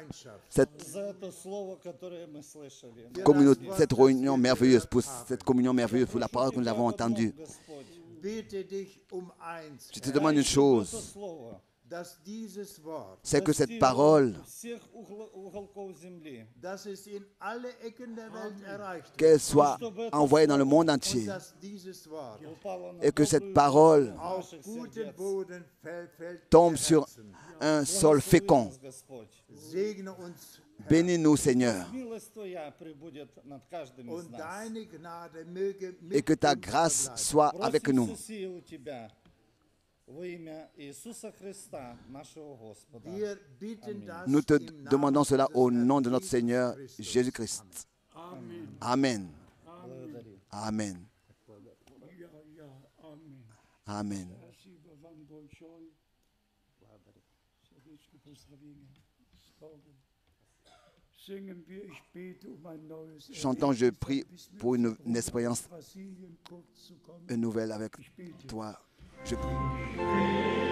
cette За это слово, которое мы слышали. communauté, cette réunion merveilleuse, pour cette communion merveilleuse, pour la parole que nous avons entendue. Господь, Bete dich um eins, Je te demande une это chose, слово dass dieses Wort, c'est que cette достигло parole, всех уголков земли, dass es in alle Ecken der Welt erreicht wird qu'elle soit envoyée dans le monde und entier, dass dieses Wort упало на et que cette добрую parole auf наших guten сердец. Boden fällt. tombe sur un sol fécond. Благослови нас, Господь. Segne uns Bénis-nous, Seigneur, Милость Твоя пребудет над каждым из und нас. deine Gnade möge et que mit ta uns grâce verbleiben. soit avec Просим nous. все у Тебя во имя Иисуса Христа, нашего Господа. Wir bitten das Nous te im Namen demandons cela au unseres nom de notre Jesus Seigneur Christus. Jésus-Christ. Amen. Благодарим. Amen. Amen. Спасибо вам большое. Сердечное поздравление с Богом. Singen wir, ich bete um ein neues Chantant, je Erlebnis, prie bis pour une möglich, expérience nach Brasilien kurz zu kommen. nouvelle avec toi. Je prie.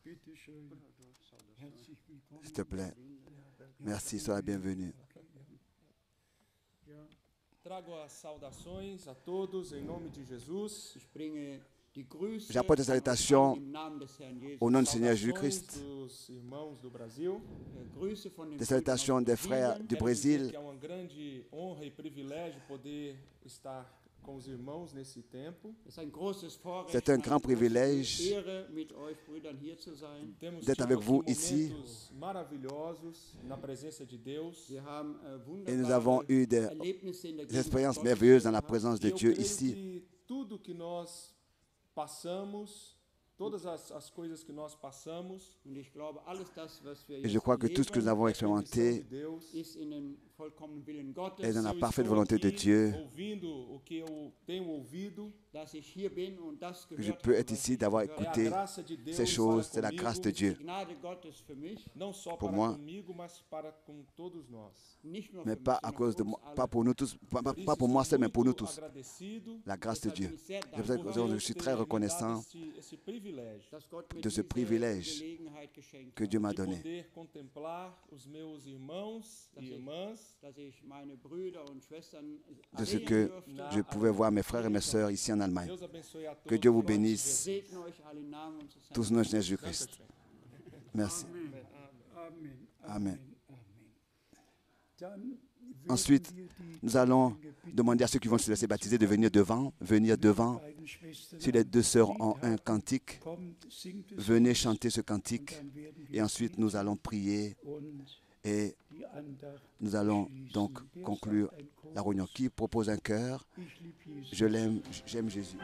Bitte schön. Merci, sois la bienvenue. Trago as saudações a todos em nome de Jesus. Ich bringe die Grüße J'apporte les salutations im Namen des Herrn Jesus. au nom du Seigneur Saudações Jésus-Christ. dos irmãos do Brasil. Grüße von den Des salutations des frères du Quero dizer Brésil. que é uma grande honra e privilégio poder estar com os irmãos nesse tempo. Es ist ein großes Vorrecht, C'est un eine grand große privilège Ehre, mit euch Brüdern hier zu sein. Temos d'être tido avec vous aqui ici. momentos maravilhosos na presença de Deus. Wir haben Et nous avons eu des Erlebnisse in der expériences Gegenwart merveilleuses dans la Gottes présence E de eu Dieu creio ici. que tudo que nós passamos, todas as coisas que nós passamos, und ich glaube, alles das, was wir Et je jetzt crois que tout ce que nous avons é permissão de expérimenté Deus. ist in den vollkommenen Willen Gottes, est dans la Eu parfaite estou volonté de aqui Dieu. ouvindo o que eu tenho ouvido. dass ich hier bin und das Que gehört je peux habe, être was ici, ich d'avoir gehört É a écouté graça de Deus ces choses. para C'est la comigo, grâce de Dieu. habe. Gnade Gottes für mich, não só Pour para moi, comigo, mas para com todos nós. nicht nur Mais für mich, pas à sondern cause de für uns moi, alle. pas pour nous tous, pas pour moi seul, mais pour nous tous. Agradecido La grâce de Deshalb Dieu. bin ich sehr C'est pour cette dankbar, raison que je suis très reconnaissant esse privilégio dass Gott mir de ce diese privilège Gelegenheit geschenkt que hat, Dieu m'a de donné. poder contemplar os meus irmãos e irmãs dass ich meine Brüder und Schwestern De ce sehen que durfte. je pouvais voir mes frères et mes sœurs ici en Allemagne. Deus abençoe a todos. Que Dieu vous Glória a bénisse. Segne euch alle im Namen unseres Herrn. Tous nos Seigneur Jésus-Christ. Merci. Amen. Amen. Dann Ensuite, nous allons demander à ceux qui vont se laisser baptiser de venir devant. beiden Schwestern Si les deux sœurs ont un cantique, kommt, singt es venez chanter ce cantique. dann werden wir Et ensuite, nous allons prier und et die Andacht nous allons donc schließen. conclure Wer sagt ein la Chor? réunion. Qui propose un cœur? Ich lieb Jesus. Je l'aime, j'aime Jésus.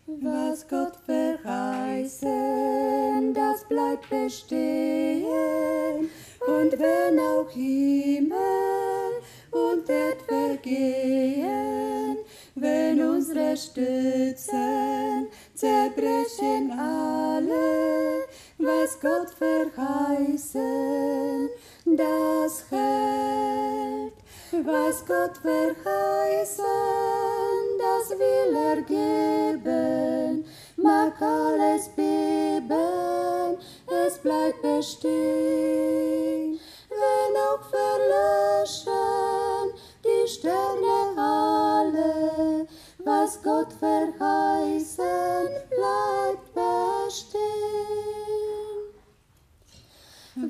Was Gott verheißen, das bleibt bestehen. Und wenn auch Himmel und Erd vergehen, wenn unsere Stützen zerbrechen alle, was Gott verheißen, das hält. Was Gott verheißen, das will er geben, mag alles beben, es bleibt bestehen. Wenn auch verlöschen die Sterne alle, was Gott verheißen, bleibt bestehen.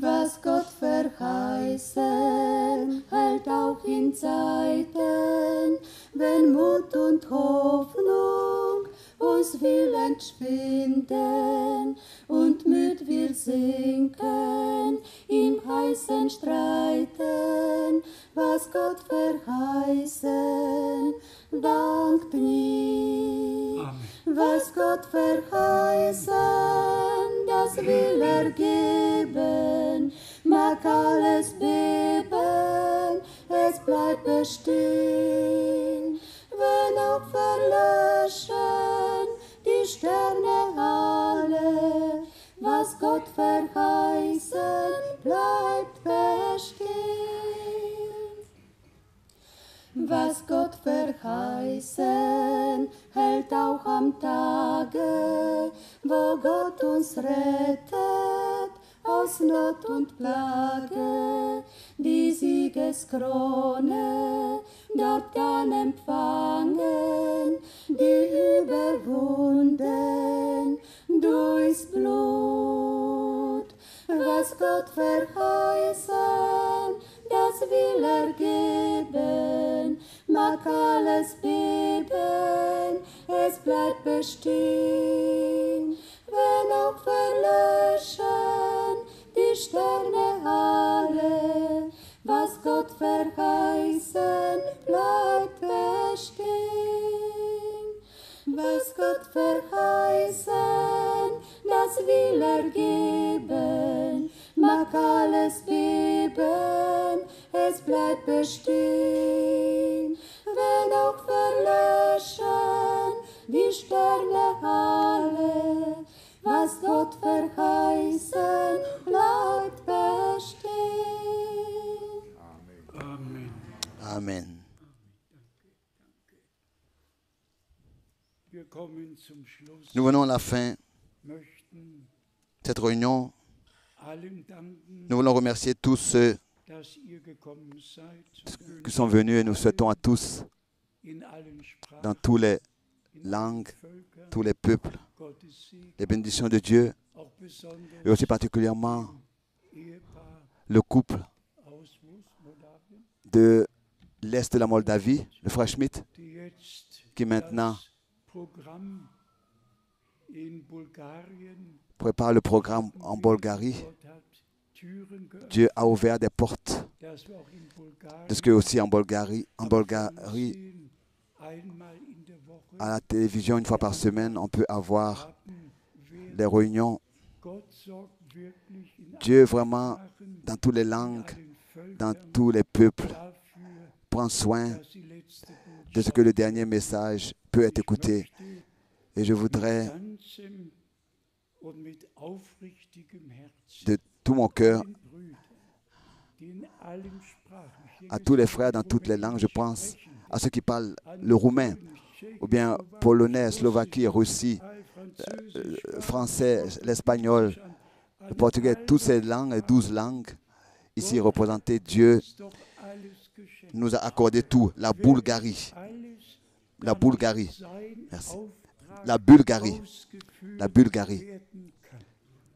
Was Gott verheißen, hält auch in Zeiten, wenn Mut und Hoffnung uns will entschwinden und müd wir sinken im heißen Streiten. Was Gott verheißen, wankt nie. Was Gott verheißen, das will er geben, mag alles beben, es bleibt bestehen. Wenn auch verlöschen die Sterne alle, was Gott verheißen, bleibt bestehen. Was Gott verheißen, hält auch am Tage, wo Gott uns rettet aus Not und Plage. Die Siegeskrone dort dann empfangen, die überwunden durchs Blut. Was Gott verheißen, das will er geben, mag alles beben, es bleibt bestehen. Wenn auch verlöschen die Sterne alle, was Gott verheißen, bleibt bestehen. Was Gott verheißen, das will er geben, mag alles bleibt bestehen, wenn auch verlöschen die Sterne alle. Was Gott verheißen, bleibt bestehen. Amen. Amen. Wir kommen zum Schluss. Nous venons à la fin Möchten de cette réunion. allen danken, Nous voulons remercier tous ceux dass ihr gekommen seid. Wir qui sont venus et nous souhaitons à tous, in allen Sprachen, dans toutes les in allen langues, Völkern, tous les peuples, Gottes Segen, les bénédictions de Dieu auch besonders et aussi particulièrement Ehepaar le couple aus Moldawien, de l'Est de la Moldavie, le frère Schmidt, die jetzt qui maintenant das Programm in Bulgarien, prépare le programme en Bulgarie. Gott hat Türen geöffnet, Dieu a ouvert des portes dass wir auch in Bulgarien de ce que aussi en Bulgarie, sehen, einmal in der Woche à la télévision, une fois par semaine, on peut avoir haben wir des réunions. Gott sorgt wirklich in Dieu vraiment, Sprachen, dans toutes les in langues, allen dans Völkern tous les peuples, dafür, prend soin dass die letzte de ce que le dernier message peut être écouté. Et je voudrais, ganzem und mit aufrichtigem Herzen de tout mon cœur, den Brüdern, die in allen Sprachen, hier à tous les gesagt, frères dans toutes les langues, je pense sprechen, à ceux qui parlent an le roumain, Polnisch, Tschechisch, ou bien Slowakisch, polonais, Russisch, slovaquie, russie, Französisch, français, Spanisch, l'espagnol, an le portugais, allen toutes ces langues, les 12 langues ici représentées, Dieu uns doch alles geschenkt. nous a accordé tout. La Bulgarie, Alles la Bulgarie, sein merci. Auftrag La Bulgarie, ausgeführt la Bulgarie. werden kann.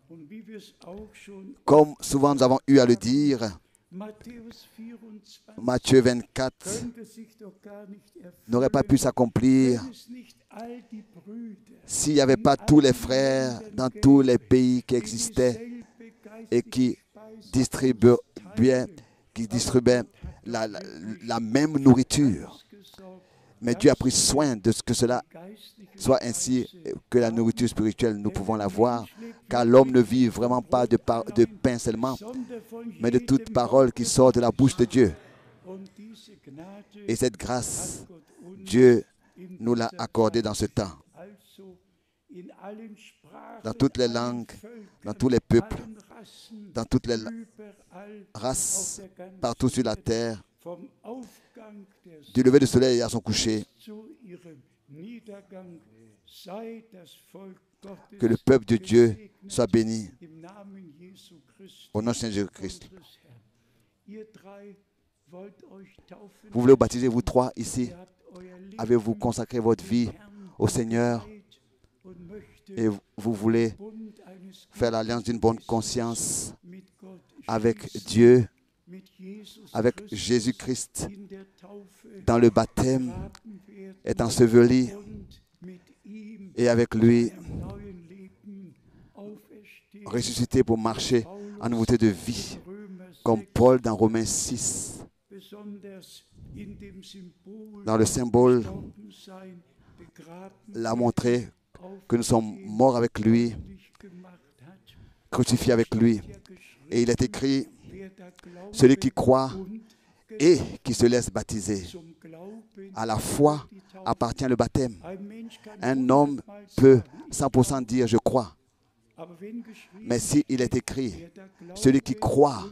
Und wie wir es auch schon Comme souvent nous avons eu à le dire, Matthäus 24 Matthieu 24 könnte sich doch gar nicht n'aurait pas erfüllen, pu s'accomplir wenn es nicht all die Brüder s'il n'y avait pas tous les frères dans tous les pays qui existaient et qui distribuaient la même nourriture. Mais Dieu a pris soin de ce que cela soit ainsi, que la nourriture spirituelle, nous pouvons l'avoir, car l'homme ne vit vraiment pas de pain seulement, mais de toute parole qui sort de la bouche de Dieu. Et cette grâce, Dieu nous l'a accordée dans ce temps, dans toutes les langues, dans tous les peuples, dans toutes les races, partout sur la terre, du lever du soleil à son coucher, que le peuple de Dieu soit béni au nom de Saint Jésus-Christ. Vous voulez vous baptiser, vous trois ici? Avez-vous consacré votre vie au Seigneur et vous voulez faire l'alliance d'une bonne conscience avec Dieu, avec Jésus-Christ, dans le baptême, est enseveli et avec lui ressuscité pour marcher en nouveauté de vie, comme Paul dans Romains 6, dans le symbole, l'a montré que nous sommes morts avec lui, crucifiés avec lui. Et il est écrit, celui qui croit et qui se laisse baptiser. À la foi appartient le baptême. Un homme peut 100% dire je crois. Mais s'il est écrit, celui qui croit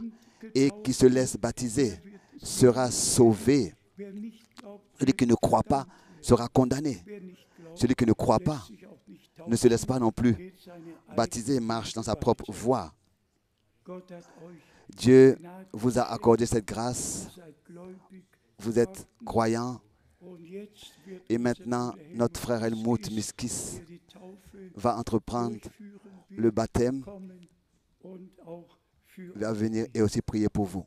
et qui se laisse baptiser sera sauvé. Celui qui ne croit pas sera condamné. Celui qui ne croit pas ne se laisse pas non plus baptiser et marche dans sa propre voie. Dieu vous a accordé cette grâce. Vous êtes croyants. Et maintenant, notre frère Helmut Miskis va entreprendre le baptême, va venir et aussi prier pour vous.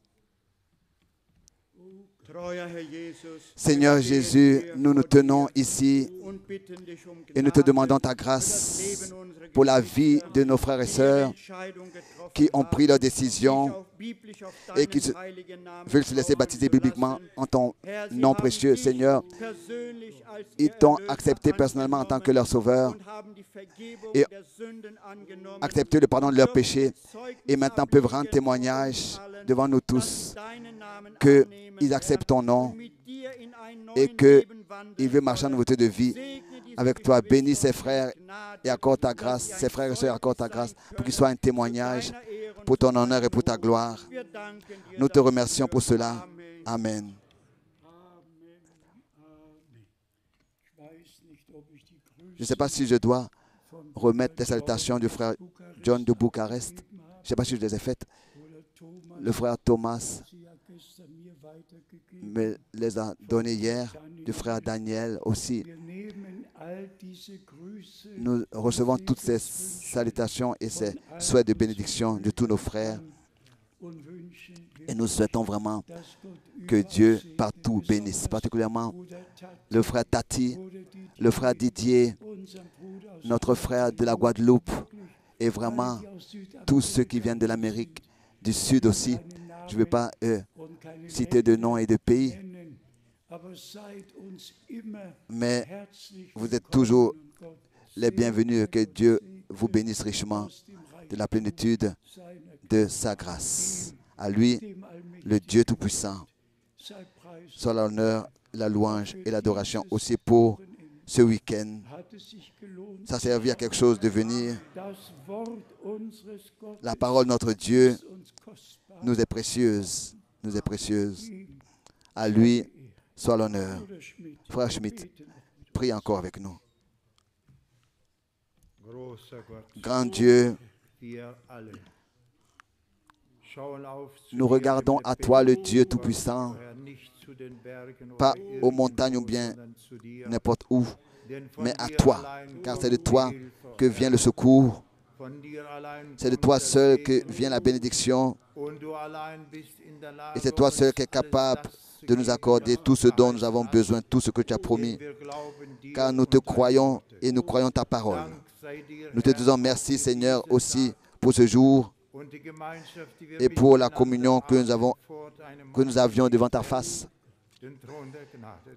Treuer Herr Jesus, Seigneur Jésus, nous nous tenons ici und bitten dich um et nous te Gnade demandons ta für das grâce Leben unserer pour la Geschwister, vie de nos frères et die sœurs Entscheidung getroffen qui ont pris haben, leurs sich décisions biblisch auf et qui deinen heiligen Namen veulent se laisser taufen baptiser zu bibliquement lassen. en ton Herr, sie nom haben précieux. dich Seigneur, persönlich als ils ihr t'ont Erlöser accepté personnellement en tant que leur sauveur und haben die Vergebung et der Sünden angenommen, accepté le pardon de leurs péchés Zeugnis et maintenant peuvent ablegen rendre témoignage vor uns allen, devant nous dass tous sie deinen Namen qu'ils annehmen, acceptent ton nom und mit dir in ein et neuen qu'ils Leben wandeln veulent marcher en wollen. nouveauté de vie Segne diese avec toi. Bénis Geschwister ses frères Gnade, et accorde ta dass grâce, sie ein ses frères et sœurs, accorde ta Zeugnis grâce sein pour qu'ils können soient un zu témoignage deiner Ehre und pour zu ton honneur et deinem pour ta Ruhm. gloire. Wir danken dir Nous te dafür. remercions pour cela. Amen. Amen. Je ne sais pas si je dois remettre les salutations du frère John de Bucarest. Je ne sais pas si je les ai faites. Le frère Thomas me les a données hier. Du frère Daniel aussi. Nous recevons toutes ces salutations et ces souhaits de bénédiction de tous nos frères. Et nous souhaitons vraiment que Dieu partout bénisse, particulièrement le frère Tati, le frère Didier, notre frère de la Guadeloupe et vraiment tous ceux qui viennent de l'Amérique du Sud aussi. Je ne veux pas citer de noms et de pays, mais vous êtes toujours les bienvenus. Que Dieu vous bénisse richement de la plénitude de sa grâce. À lui, le Dieu Tout-Puissant, soit l'honneur, la louange et l'adoration aussi pour ce week-end. Ça servi à quelque chose de venir. La parole de notre Dieu nous est précieuse. Nous est précieuse. À lui, soit l'honneur. Frère Schmidt, prie encore avec nous. Grand Dieu, nous regardons à toi, le Dieu Tout-Puissant, pas aux montagnes ou bien n'importe où, mais à toi, car c'est de toi que vient le secours, c'est de toi seul que vient la bénédiction, et c'est toi seul qui es capable de nous accorder tout ce dont nous avons besoin, tout ce que tu as promis, car nous te croyons et nous croyons ta parole. Nous te disons merci, Seigneur, aussi pour ce jour et pour la communion que nous avions devant ta face,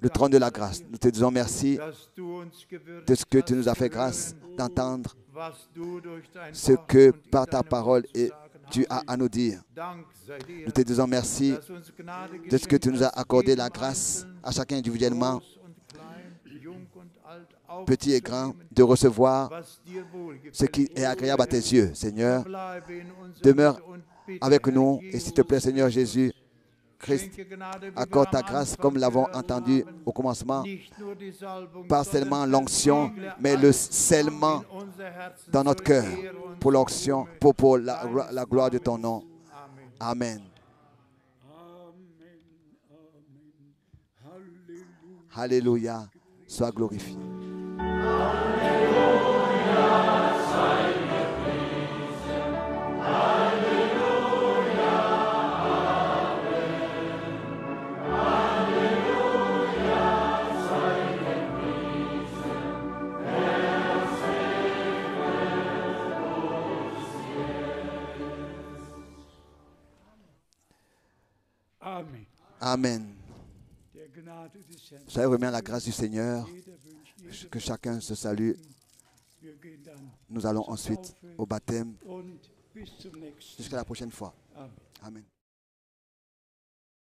le trône de la grâce. Nous te disons merci de ce que tu nous as fait grâce d'entendre, ce que par ta parole tu as à nous dire. Nous te disons merci de ce que tu nous as accordé la grâce à chacun individuellement, petit et grand, de recevoir ce qui est agréable à tes yeux. Seigneur, demeure avec nous et s'il te plaît, Seigneur Jésus, Christ, accorde ta grâce comme nous l'avons entendu au commencement, pas seulement l'onction, mais le scellement dans notre cœur pour l'onction, pour la gloire de ton nom. Amen. Alléluia, sois glorifié. Amen. Soyez remis à la grâce du Seigneur, que chacun se salue. Nous allons ensuite au baptême. Jusqu'à la prochaine fois. Amen.